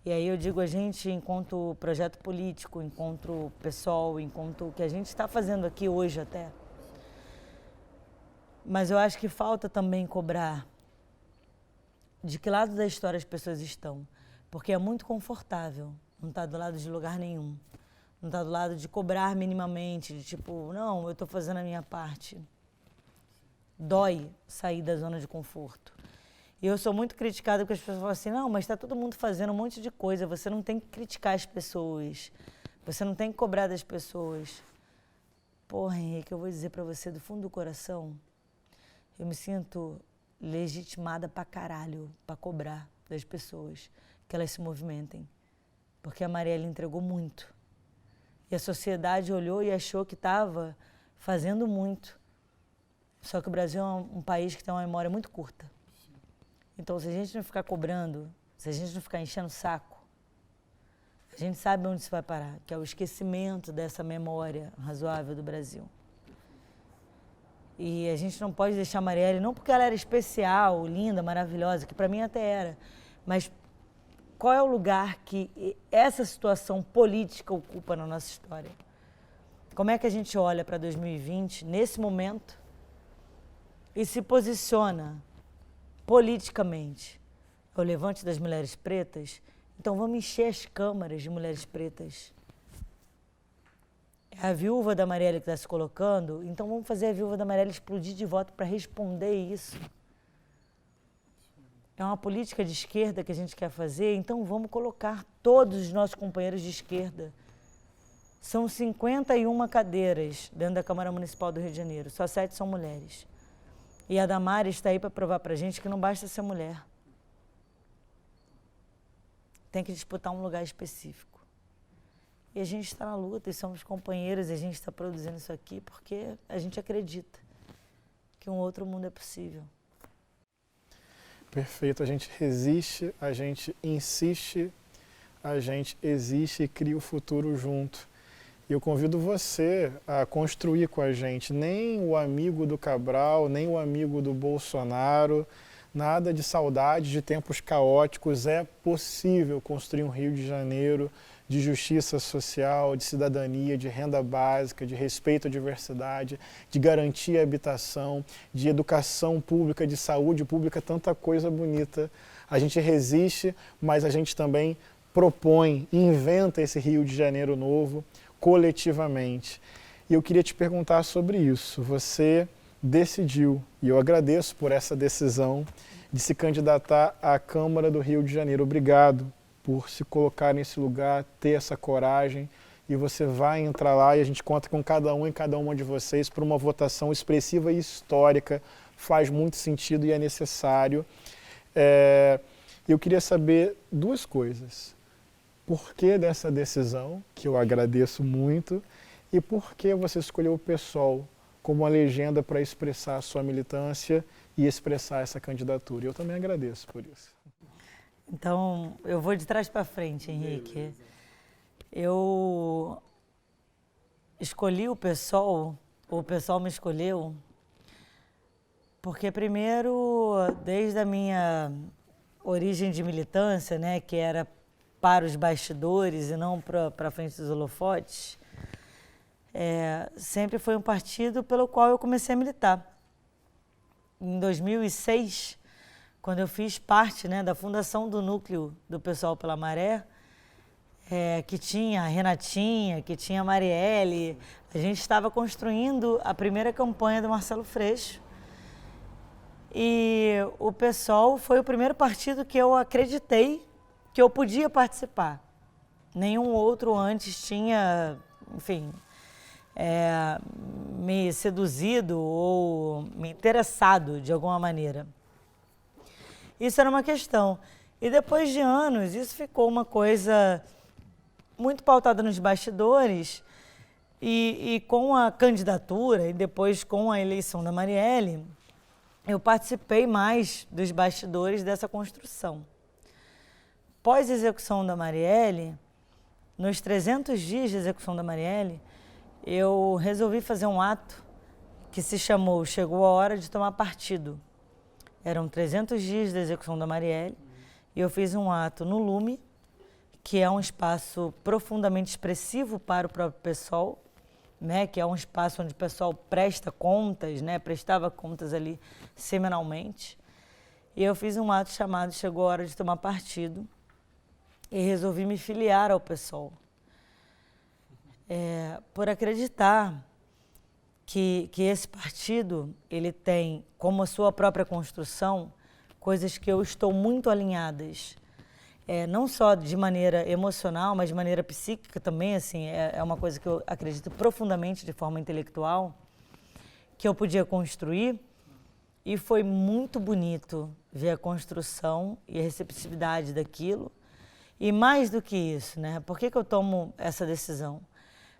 E aí eu digo a gente enquanto projeto político, enquanto pessoal, enquanto o que a gente está fazendo aqui hoje até. Mas eu acho que falta também cobrar de que lado da história as pessoas estão. Porque é muito confortável não estar do lado de lugar nenhum. Não estar do lado de cobrar minimamente, de tipo, não, eu estou fazendo a minha parte. Dói sair da zona de conforto. E eu sou muito criticada porque as pessoas falam assim, não, mas está todo mundo fazendo um monte de coisa, você não tem que criticar as pessoas, você não tem que cobrar das pessoas. Porra, Henrique, eu vou dizer para você do fundo do coração, eu me sinto legitimada pra caralho, pra cobrar das pessoas que elas se movimentem. Porque a Marielle entregou muito. E a sociedade olhou e achou que estava fazendo muito. Só que o Brasil é um país que tem uma memória muito curta. Então, se a gente não ficar cobrando, se a gente não ficar enchendo o saco, a gente sabe onde isso vai parar, que é o esquecimento dessa memória razoável do Brasil. E a gente não pode deixar a Marielle, não porque ela era especial, linda, maravilhosa, que para mim até era, mas qual é o lugar que essa situação política ocupa na nossa história? Como é que a gente olha para 2020, nesse momento, e se posiciona politicamente? É o levante das mulheres pretas? Então vamos encher as câmaras de mulheres pretas. É a viúva da Marielle que está se colocando, então vamos fazer a viúva da Marielle explodir de voto para responder isso. É uma política de esquerda que a gente quer fazer, então vamos colocar todos os nossos companheiros de esquerda. São 51 cadeiras dentro da Câmara Municipal do Rio de Janeiro, só 7 são mulheres. E a Damares está aí para provar para a gente que não basta ser mulher. Tem que disputar um lugar específico. E a gente está na luta e somos companheiros e a gente está produzindo isso aqui porque a gente acredita que um outro mundo é possível. Perfeito. A gente resiste, a gente insiste, a gente existe e cria o futuro junto. E eu convido você a construir com a gente, nem o amigo do Cabral, nem o amigo do Bolsonaro, nada de saudade de tempos caóticos. É possível construir um Rio de Janeiro de justiça social, de cidadania, de renda básica, de respeito à diversidade, de garantia à habitação, de educação pública, de saúde pública, tanta coisa bonita. A gente resiste, mas a gente também propõe, inventa esse Rio de Janeiro novo, coletivamente. E eu queria te perguntar sobre isso. Você decidiu, e eu agradeço por essa decisão, de se candidatar à Câmara do Rio de Janeiro. Obrigado por se colocar nesse lugar, ter essa coragem, e você vai entrar lá e a gente conta com cada um e cada uma de vocês para uma votação expressiva e histórica. Faz muito sentido e é necessário. Eu queria saber 2 coisas. Por que dessa decisão, que eu agradeço muito, e por que você escolheu o PSOL como uma legenda para expressar a sua militância e expressar essa candidatura? Eu também agradeço por isso. Então, eu vou de trás para frente, Henrique. Beleza. Eu escolhi o PSOL me escolheu, porque primeiro, desde a minha origem de militância, né, que era para os bastidores e não para frente dos holofotes, sempre foi um partido pelo qual eu comecei a militar. Em 2006, quando eu fiz parte, né, da fundação do núcleo do Pessoal pela Maré, que tinha a Renatinha, que tinha a Marielle, a gente estava construindo a primeira campanha do Marcelo Freixo. E o PSOL foi o primeiro partido que eu acreditei que eu podia participar. Nenhum outro antes tinha, enfim, me seduzido ou me interessado de alguma maneira. Isso era uma questão. E depois de anos, isso ficou uma coisa muito pautada nos bastidores, e com a candidatura e depois com a eleição da Marielle, eu participei mais dos bastidores dessa construção. Pós-execução da Marielle, nos 300 dias de execução da Marielle, eu resolvi fazer um ato que se chamou Chegou a Hora de Tomar Partido. Eram 300 dias da execução da Marielle e eu fiz um ato no Lume, que é um espaço profundamente expressivo para o próprio PSOL, né, que é um espaço onde o pessoal presta contas, né, prestava contas ali semanalmente. E eu fiz um ato chamado Chegou a Hora de Tomar Partido e resolvi me filiar ao PSOL. Por acreditar que esse partido ele tem como a sua própria construção coisas que eu estou muito alinhadas, não só de maneira emocional, mas de maneira psíquica também, assim, é uma coisa que eu acredito profundamente de forma intelectual, que eu podia construir, e foi muito bonito ver a construção e a receptividade daquilo. E mais do que isso, né? Por que eu tomo essa decisão?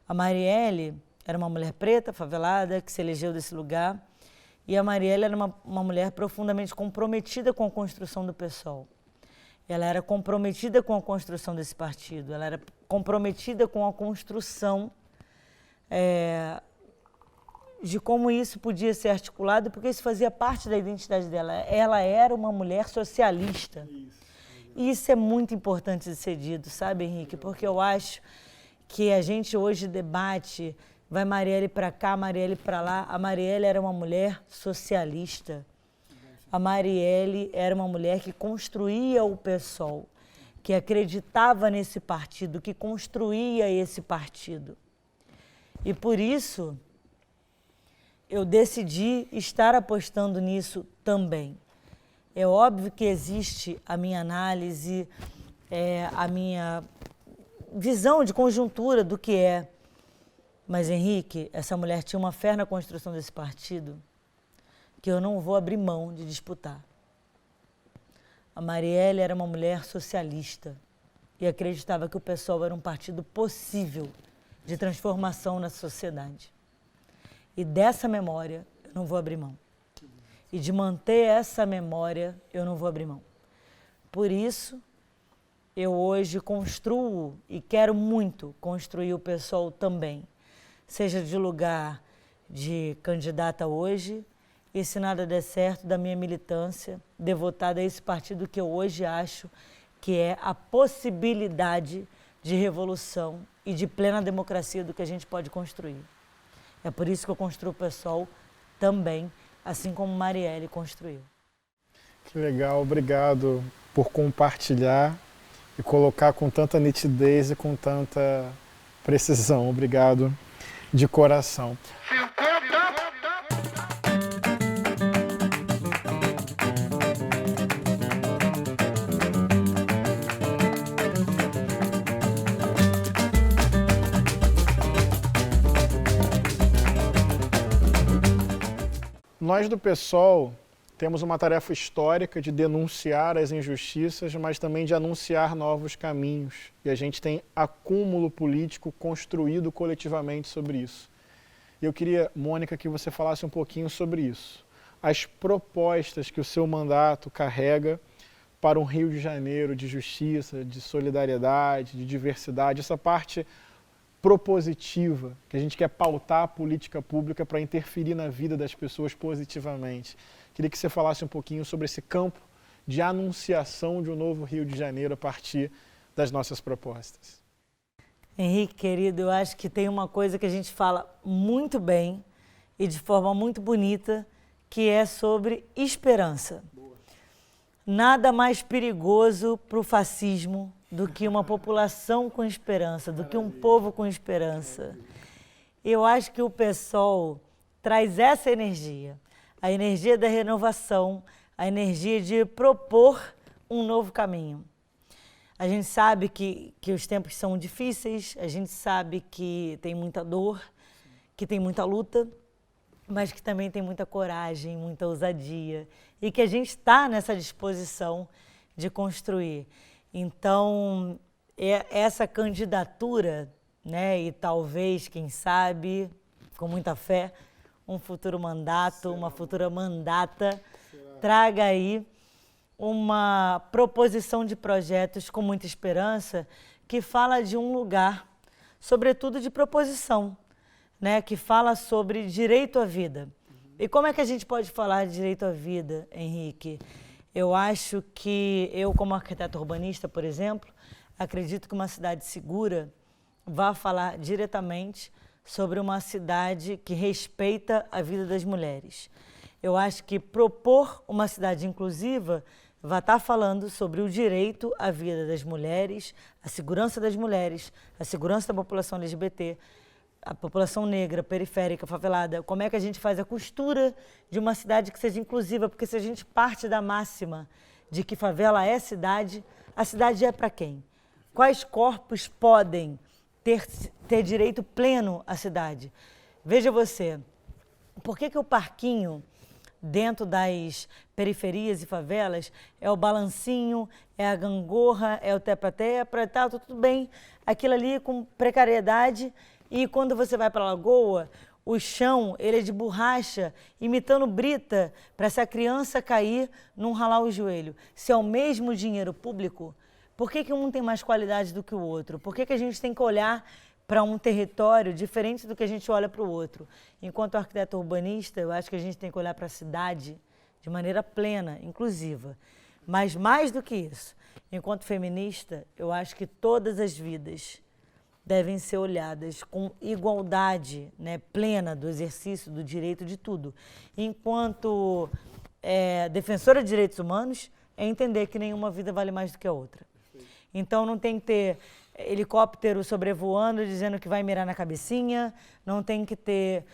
A Marielle era uma mulher preta, favelada, que se elegeu desse lugar, e a Marielle era uma mulher profundamente comprometida com a construção do PSOL. Ela era comprometida com a construção desse partido, ela era comprometida com a construção de como isso podia ser articulado, porque isso fazia parte da identidade dela. Ela era uma mulher socialista. E isso é muito importante de ser dito, sabe, Henrique? Porque eu acho que a gente hoje debate, vai Marielle para cá, Marielle para lá. A Marielle era uma mulher socialista. A Marielle era uma mulher que construía o PSOL, que acreditava nesse partido, que construía esse partido. E por isso, eu decidi estar apostando nisso também. É óbvio que existe a minha análise, a minha visão de conjuntura do que é. Mas, Henrique, essa mulher tinha uma fé na construção desse partido que eu não vou abrir mão de disputar. A Marielle era uma mulher socialista e acreditava que o PSOL era um partido possível de transformação na sociedade. E dessa memória eu não vou abrir mão. E de manter essa memória eu não vou abrir mão. Por isso, eu hoje construo e quero muito construir o PSOL também. Seja de lugar de candidata hoje, e se nada der certo, da minha militância, devotada a esse partido que eu hoje acho que é a possibilidade de revolução e de plena democracia do que a gente pode construir. É por isso que eu construo o PSOL também, assim como Marielle construiu. Que legal, obrigado por compartilhar e colocar com tanta nitidez e com tanta precisão. Obrigado de coração. Nós do PSOL temos uma tarefa histórica de denunciar as injustiças, mas também de anunciar novos caminhos. E a gente tem acúmulo político construído coletivamente sobre isso. Eu queria, Mônica, que você falasse um pouquinho sobre isso. As propostas que o seu mandato carrega para um Rio de Janeiro de justiça, de solidariedade, de diversidade, essa parte propositiva, que a gente quer pautar a política pública para interferir na vida das pessoas positivamente. Queria que você falasse um pouquinho sobre esse campo de anunciação de um novo Rio de Janeiro a partir das nossas propostas. Henrique, querido, eu acho que tem uma coisa que a gente fala muito bem e de forma muito bonita, que é sobre esperança. Boa. Nada mais perigoso para o fascismo do que uma população com esperança, do que um povo com esperança. Eu acho que o PSOL traz essa energia, a energia da renovação, a energia de propor um novo caminho. A gente sabe que os tempos são difíceis, a gente sabe que tem muita dor, que tem muita luta, mas que também tem muita coragem, muita ousadia e que a gente está nessa disposição de construir. Então, essa candidatura, né, e talvez, quem sabe, com muita fé, um futuro mandato, uma futura mandata, traga aí uma proposição de projetos com muita esperança que fala de um lugar, sobretudo de proposição, né, que fala sobre direito à vida. E como é que a gente pode falar de direito à vida, Henrique? Eu acho que eu, como arquiteto urbanista, por exemplo, acredito que uma cidade segura vai falar diretamente sobre uma cidade que respeita a vida das mulheres. Eu acho que propor uma cidade inclusiva vai estar falando sobre o direito à vida das mulheres, a segurança das mulheres, a segurança da população LGBT, a população negra, periférica, favelada. Como é que a gente faz a costura de uma cidade que seja inclusiva? Porque se a gente parte da máxima de que favela é cidade, a cidade é para quem? Quais corpos podem ter direito pleno à cidade? Veja você, por que o parquinho dentro das periferias e favelas é o balancinho, é a gangorra, é o tepa-tepa, tá, tudo bem, aquilo ali com precariedade, e quando você vai para a Lagoa, o chão ele é de borracha, imitando brita, para se a criança cair, não ralar o joelho. Se é o mesmo dinheiro público, por que um tem mais qualidade do que o outro? Por que a gente tem que olhar para um território diferente do que a gente olha para o outro? Enquanto arquiteto urbanista, eu acho que a gente tem que olhar para a cidade de maneira plena, inclusiva. Mas mais do que isso, enquanto feminista, eu acho que todas as vidas devem ser olhadas com igualdade, né, plena do exercício do direito de tudo. Enquanto defensora de direitos humanos, é entender que nenhuma vida vale mais do que a outra. Então não tem que ter helicóptero sobrevoando dizendo que vai mirar na cabecinha, não tem que ter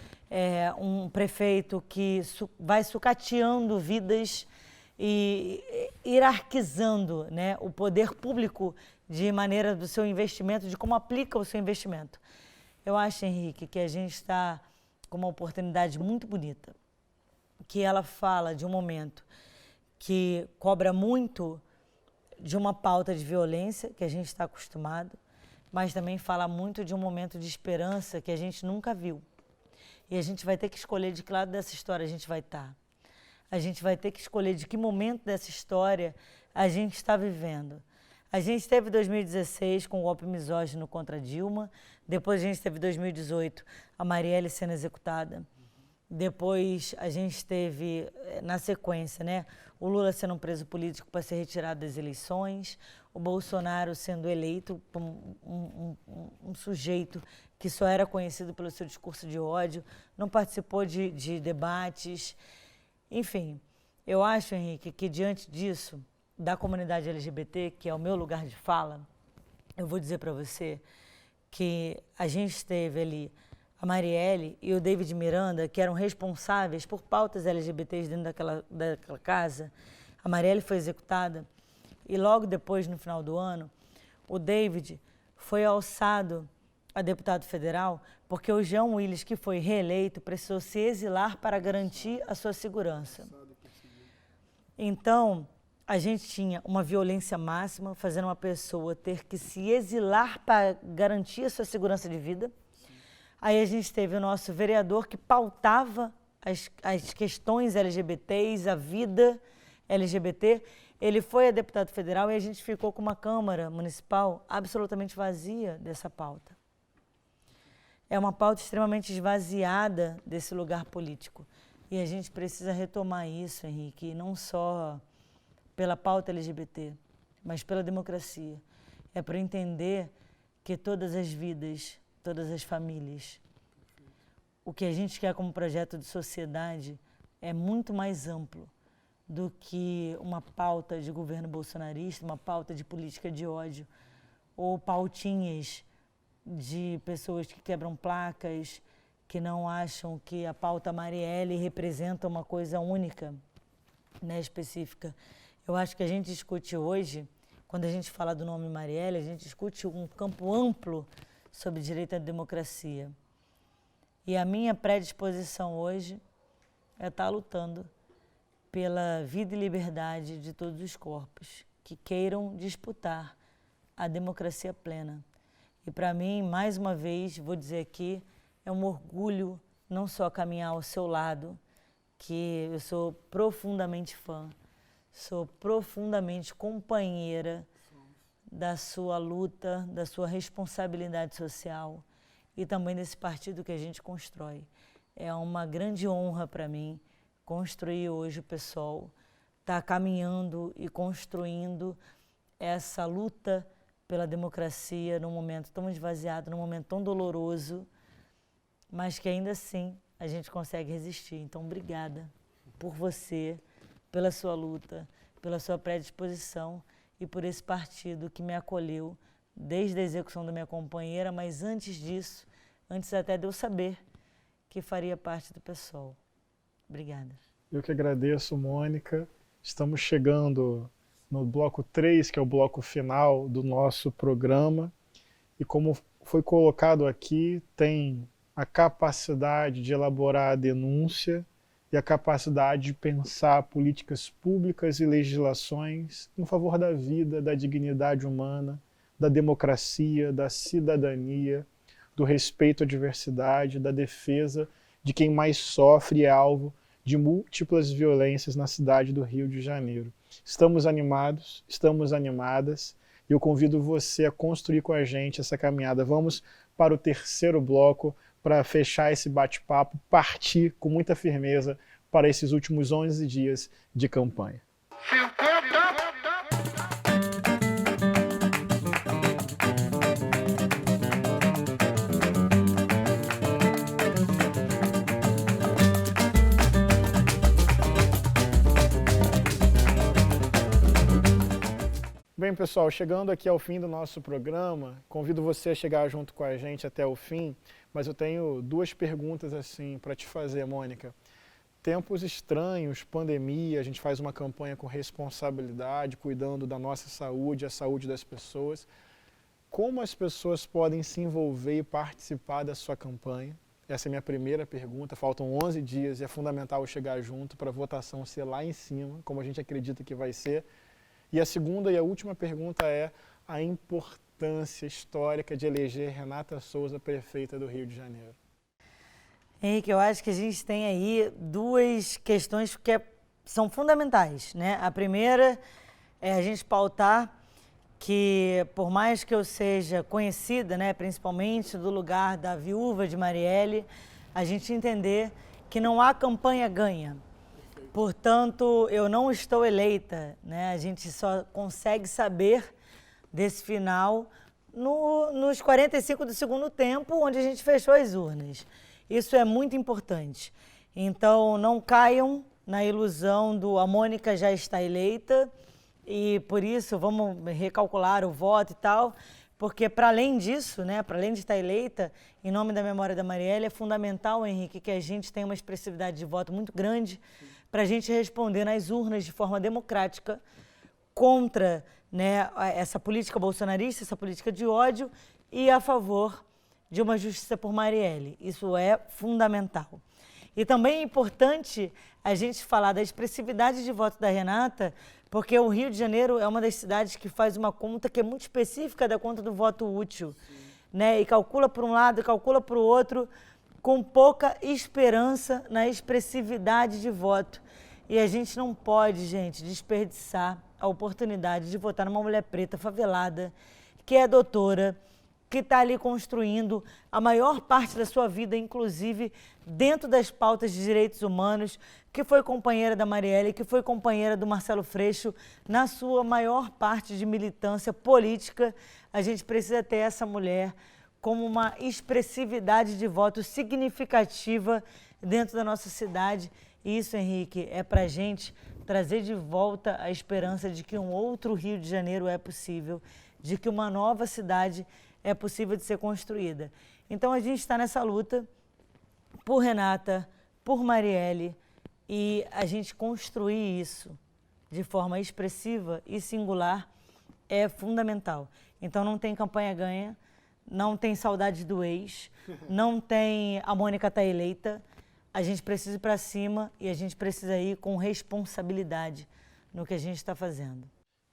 um prefeito que vai sucateando vidas e hierarquizando, né, o poder público de maneira do seu investimento, de como aplica o seu investimento. Eu acho, Henrique, que a gente está com uma oportunidade muito bonita, que ela fala de um momento que cobra muito de uma pauta de violência que a gente está acostumado, mas também fala muito de um momento de esperança que a gente nunca viu. E a gente vai ter que escolher de que lado dessa história a gente vai estar. A gente vai ter que escolher de que momento dessa história a gente está vivendo. A gente teve 2016 com o golpe misógino contra Dilma, depois a gente teve 2018 a Marielle sendo executada, depois a gente teve, na sequência, né, o Lula sendo um preso político para ser retirado das eleições, o Bolsonaro sendo eleito como um sujeito que só era conhecido pelo seu discurso de ódio, não participou de debates. Enfim, eu acho, Henrique, que diante disso, da comunidade LGBT, que é o meu lugar de fala, eu vou dizer para você que a gente teve ali a Marielle e o David Miranda, que eram responsáveis por pautas LGBTs dentro daquela casa. A Marielle foi executada e logo depois, no final do ano, o David foi alçado a deputado federal porque o Jean Willis, que foi reeleito, precisou se exilar para garantir a sua segurança. Então, a gente tinha uma violência máxima, fazendo uma pessoa ter que se exilar para garantir a sua segurança de vida. Aí a gente teve o nosso vereador que pautava as questões LGBTs, a vida LGBT. Ele foi a deputado federal e a gente ficou com uma Câmara Municipal absolutamente vazia dessa pauta. É uma pauta extremamente esvaziada desse lugar político. E a gente precisa retomar isso, Henrique, não só pela pauta LGBT, mas pela democracia. É para entender que todas as vidas, todas as famílias, o que a gente quer como projeto de sociedade é muito mais amplo do que uma pauta de governo bolsonarista, uma pauta de política de ódio, ou pautinhas de pessoas que quebram placas, que não acham que a pauta Marielle representa uma coisa única, né, específica. Eu acho que a gente discute hoje quando a gente fala do nome Marielle, a gente discute um campo amplo sobre direito à democracia. E a minha predisposição hoje é estar lutando pela vida e liberdade de todos os corpos que queiram disputar a democracia plena. E para mim, mais uma vez, vou dizer aqui, é um orgulho não só caminhar ao seu lado, que eu sou profundamente fã, sou profundamente companheira da sua luta, da sua responsabilidade social e também desse partido que a gente constrói. É uma grande honra para mim construir hoje o PSOL, estar caminhando e construindo essa luta pela democracia num momento tão esvaziado, num momento tão doloroso, mas que ainda assim a gente consegue resistir. Então, obrigada por você, pela sua luta, pela sua predisposição e por esse partido que me acolheu desde a execução da minha companheira, mas antes disso, antes até de eu saber que faria parte do PSOL. Obrigada. Eu que agradeço, Mônica. Estamos chegando no bloco 3, que é o bloco final do nosso programa. E como foi colocado aqui, tem a capacidade de elaborar a denúncia e a capacidade de pensar políticas públicas e legislações em favor da vida, da dignidade humana, da democracia, da cidadania, do respeito à diversidade, da defesa de quem mais sofre e é alvo de múltiplas violências na cidade do Rio de Janeiro. Estamos animados, estamos animadas, e eu convido você a construir com a gente essa caminhada. Vamos para o terceiro bloco, para fechar esse bate-papo, partir com muita firmeza para esses últimos 11 dias de campanha. Bem, pessoal, chegando aqui ao fim do nosso programa, convido você a chegar junto com a gente até o fim, mas eu tenho duas perguntas assim para te fazer, Mônica. Tempos estranhos, pandemia, a gente faz uma campanha com responsabilidade, cuidando da nossa saúde, a saúde das pessoas. Como as pessoas podem se envolver e participar da sua campanha? Essa é a minha primeira pergunta. Faltam 11 dias e é fundamental chegar junto para a votação ser lá em cima, como a gente acredita que vai ser. E a segunda e a última pergunta é a importância histórica de eleger Renata Souza prefeita do Rio de Janeiro. Henrique, eu acho que a gente tem aí duas questões que são fundamentais, né? A primeira é a gente pautar que, por mais que eu seja conhecida, né, principalmente do lugar da viúva de Marielle, a gente entender que não há campanha ganha. Portanto, eu não estou eleita, né? A gente só consegue saber desse final nos 45 do segundo tempo, onde a gente fechou as urnas. Isso é muito importante. Então, não caiam na ilusão do a Mônica já está eleita e, por isso, vamos recalcular o voto e tal, porque, para além disso, né, para além de estar eleita, em nome da memória da Marielle, é fundamental, Henrique, que a gente tenha uma expressividade de voto muito grande para a gente responder nas urnas de forma democrática contra, né, essa política bolsonarista, essa política de ódio e a favor de uma justiça por Marielle. Isso é fundamental. E também é importante a gente falar da expressividade de voto da Renata, porque o Rio de Janeiro é uma das cidades que faz uma conta que é muito específica da conta do voto útil, né? E calcula por um lado e calcula para o outro, com pouca esperança na expressividade de voto. E a gente não pode, gente, desperdiçar a oportunidade de votar numa mulher preta favelada, que é doutora, que está ali construindo a maior parte da sua vida, inclusive dentro das pautas de direitos humanos, que foi companheira da Marielle, que foi companheira do Marcelo Freixo, na sua maior parte de militância política. A gente precisa ter essa mulher como uma expressividade de voto significativa dentro da nossa cidade. E isso, Henrique, é para a gente trazer de volta a esperança de que um outro Rio de Janeiro é possível, de que uma nova cidade é possível de ser construída. Então, a gente está nessa luta por Renata, por Marielle, e a gente construir isso de forma expressiva e singular é fundamental. Então não tem campanha ganha, não tem saudade do ex, não tem a Mônica tá eleita. A gente precisa ir para cima e a gente precisa ir com responsabilidade no que a gente está fazendo.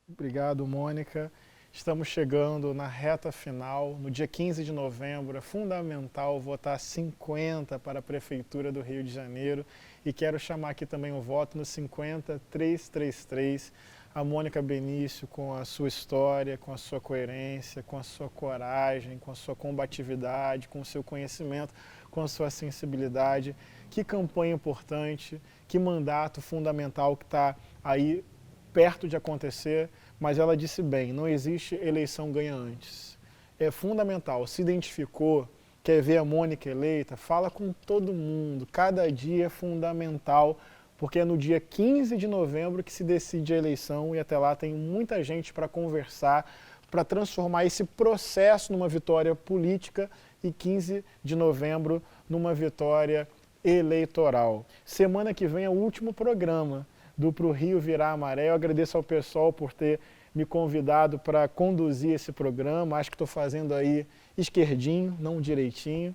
Obrigado, Mônica. Estamos chegando na reta final. No dia 15 de novembro é fundamental votar 50 para a Prefeitura do Rio de Janeiro. E quero chamar aqui também o voto no 50333. A Mônica Benício, com a sua história, com a sua coerência, com a sua coragem, com a sua combatividade, com o seu conhecimento, com a sua sensibilidade. Que campanha importante, que mandato fundamental que está aí perto de acontecer, mas ela disse bem, não existe eleição ganha antes. É fundamental, se identificou, quer ver a Mônica eleita, fala com todo mundo, cada dia é fundamental, porque é no dia 15 de novembro que se decide a eleição e até lá tem muita gente para conversar, para transformar esse processo numa vitória política e 15 de novembro numa vitória eleitoral. Semana que vem é o último programa do Pro Rio Virar a Maré. Eu agradeço ao pessoal por ter me convidado para conduzir esse programa. Acho que estou fazendo aí esquerdinho, não direitinho.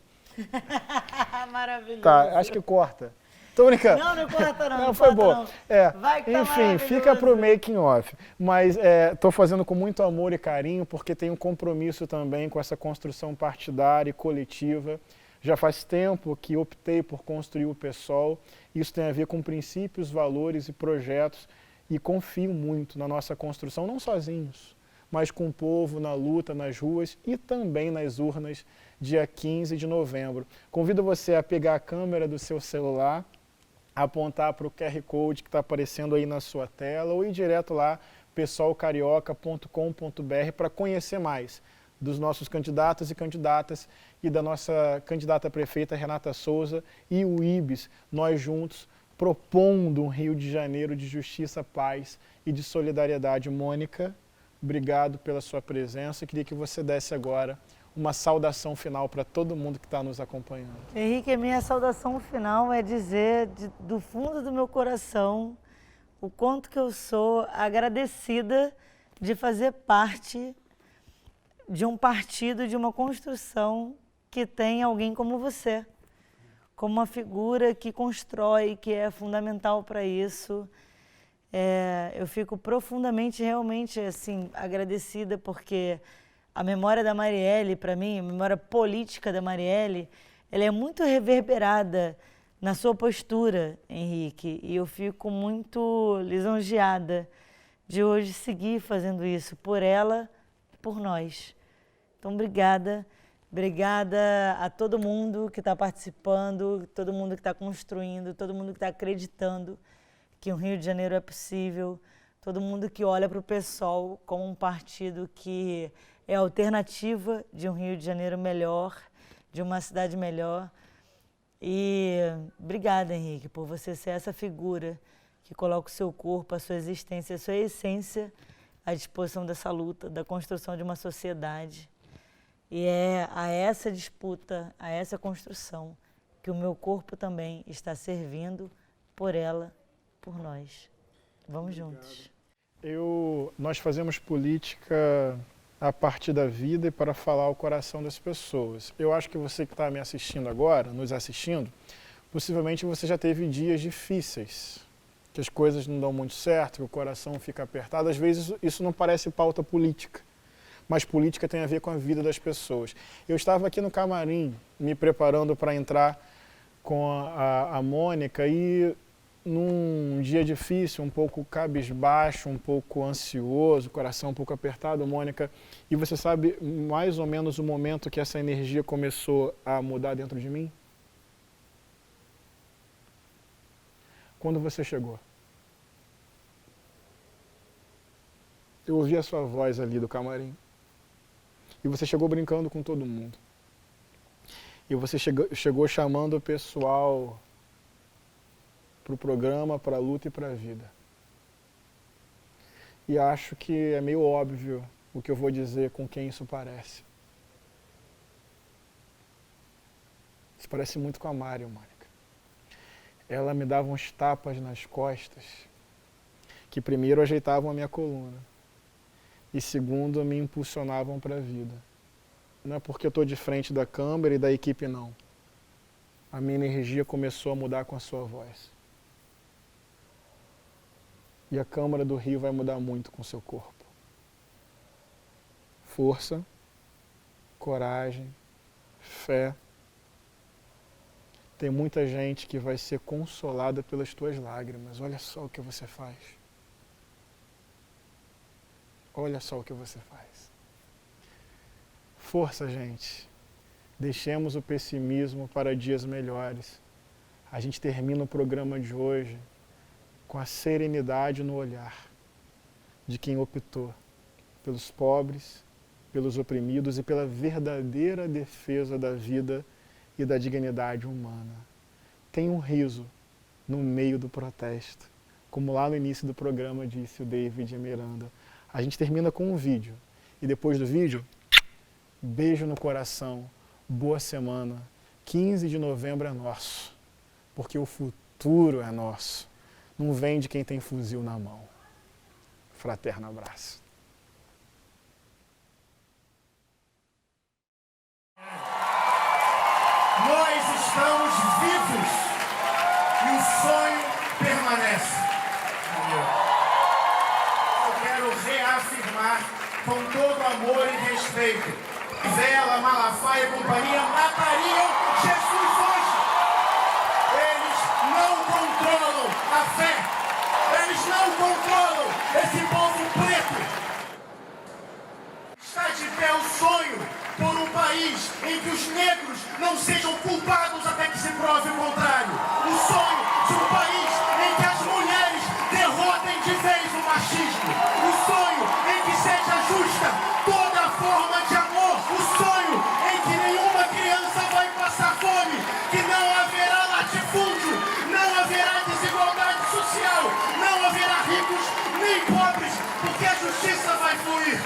Maravilhoso. Tá, acho que corta. Tô brincando. Não corta não. Não, foi boa. É, vai que tá enfim, fica pro making off. Mas estou fazendo com muito amor e carinho, porque tenho um compromisso também com essa construção partidária e coletiva. Já faz tempo que optei por construir o PSOL. Isso tem a ver com princípios, valores e projetos. E confio muito na nossa construção, não sozinhos, mas com o povo, na luta, nas ruas e também nas urnas, dia 15 de novembro. Convido você a pegar a câmera do seu celular, apontar para o QR Code que está aparecendo aí na sua tela ou ir direto lá, psolcarioca.com.br, para conhecer mais dos nossos candidatos e candidatas e da nossa candidata a prefeita Renata Souza e o IBES, nós juntos, propondo um Rio de Janeiro de justiça, paz e de solidariedade. Mônica, obrigado pela sua presença. Eu queria que você desse agora uma saudação final para todo mundo que está nos acompanhando. Henrique, a minha saudação final é dizer do fundo do meu coração o quanto que eu sou agradecida de fazer parte de um partido, de uma construção que tem alguém como você, como uma figura que constrói, que é fundamental para isso. Eu fico profundamente, realmente, assim, agradecida, porque a memória da Marielle, para mim, a memória política da Marielle, ela é muito reverberada na sua postura, Henrique, e eu fico muito lisonjeada de hoje seguir fazendo isso, por ela, por nós. Então, obrigada. Obrigada a todo mundo que está participando, todo mundo que está construindo, todo mundo que está acreditando que o Rio de Janeiro é possível, todo mundo que olha para o PSOL como um partido que é a alternativa de um Rio de Janeiro melhor, de uma cidade melhor. E obrigada, Henrique, por você ser essa figura que coloca o seu corpo, a sua existência, a sua essência à disposição dessa luta, da construção de uma sociedade. E é a essa disputa, a essa construção, que o meu corpo também está servindo por ela, por nós. Vamos juntos. Nós fazemos política a partir da vida e para falar ao coração das pessoas. Eu acho que você que está me assistindo agora, nos assistindo, possivelmente você já teve dias difíceis, que as coisas não dão muito certo, que o coração fica apertado. Às vezes isso não parece pauta política, mas política tem a ver com a vida das pessoas. Eu estava aqui no camarim, me preparando para entrar com a Mônica e num dia difícil, um pouco cabisbaixo, um pouco ansioso, coração um pouco apertado, Mônica, e você sabe mais ou menos o momento que essa energia começou a mudar dentro de mim? Quando você chegou. Eu ouvi a sua voz ali do camarim. E você chegou brincando com todo mundo. E você chegou chamando o pessoal para o programa, para a luta e para a vida. E acho que é meio óbvio o que eu vou dizer com quem isso parece. Isso parece muito com a Mari, Mônica. Ela me dava uns tapas nas costas que primeiro ajeitavam a minha coluna. e segundo, me impulsionavam para a vida. Não é porque eu estou de frente da câmera e da equipe, não. A minha energia começou a mudar com a sua voz. E a Câmara do Rio vai mudar muito com o seu corpo. Força, coragem, fé. Tem muita gente que vai ser consolada pelas tuas lágrimas. Olha só o que você faz. Olha só o que você faz. Força, gente. Deixemos o pessimismo para dias melhores. A gente termina o programa de hoje com a serenidade no olhar de quem optou pelos pobres, pelos oprimidos e pela verdadeira defesa da vida e da dignidade humana. Tem um riso no meio do protesto, como lá no início do programa disse o David Miranda. A gente termina com um vídeo e depois do vídeo, beijo no coração, boa semana, 15 de novembro é nosso, porque o futuro é nosso. Não vem de quem tem fuzil na mão. Fraterno abraço. Nós estamos vivos e o sonho permanece. Eu quero reafirmar com todo amor e respeito: Vela, Malafaia e companhia matariam Jesus hoje. Eles não controlam a fé. Eles não controlam esse povo preto. Está de pé o sonho por um país em que os negros não sejam culpados até que se prove o contrário. O sonho de um país em que as mulheres derrotem de vez o machismo. O sonho em que seja justa toda forma de amor. O sonho em que nenhuma criança vai passar fome, que não haverá latifúndio, não haverá desigualdade social, não haverá ricos nem pobres, porque a justiça vai fluir.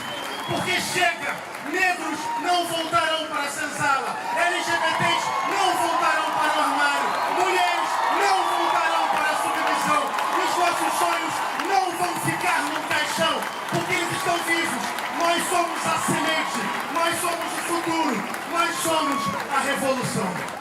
Porque chega, negros não voltarão para a senzala, LGBTs não voltarão para o armário, mulheres não voltarão para a submissão, e os nossos sonhos não vão ficar no caixão, porque eles estão vivos. Nós somos a semente, nós somos o futuro, nós somos a revolução.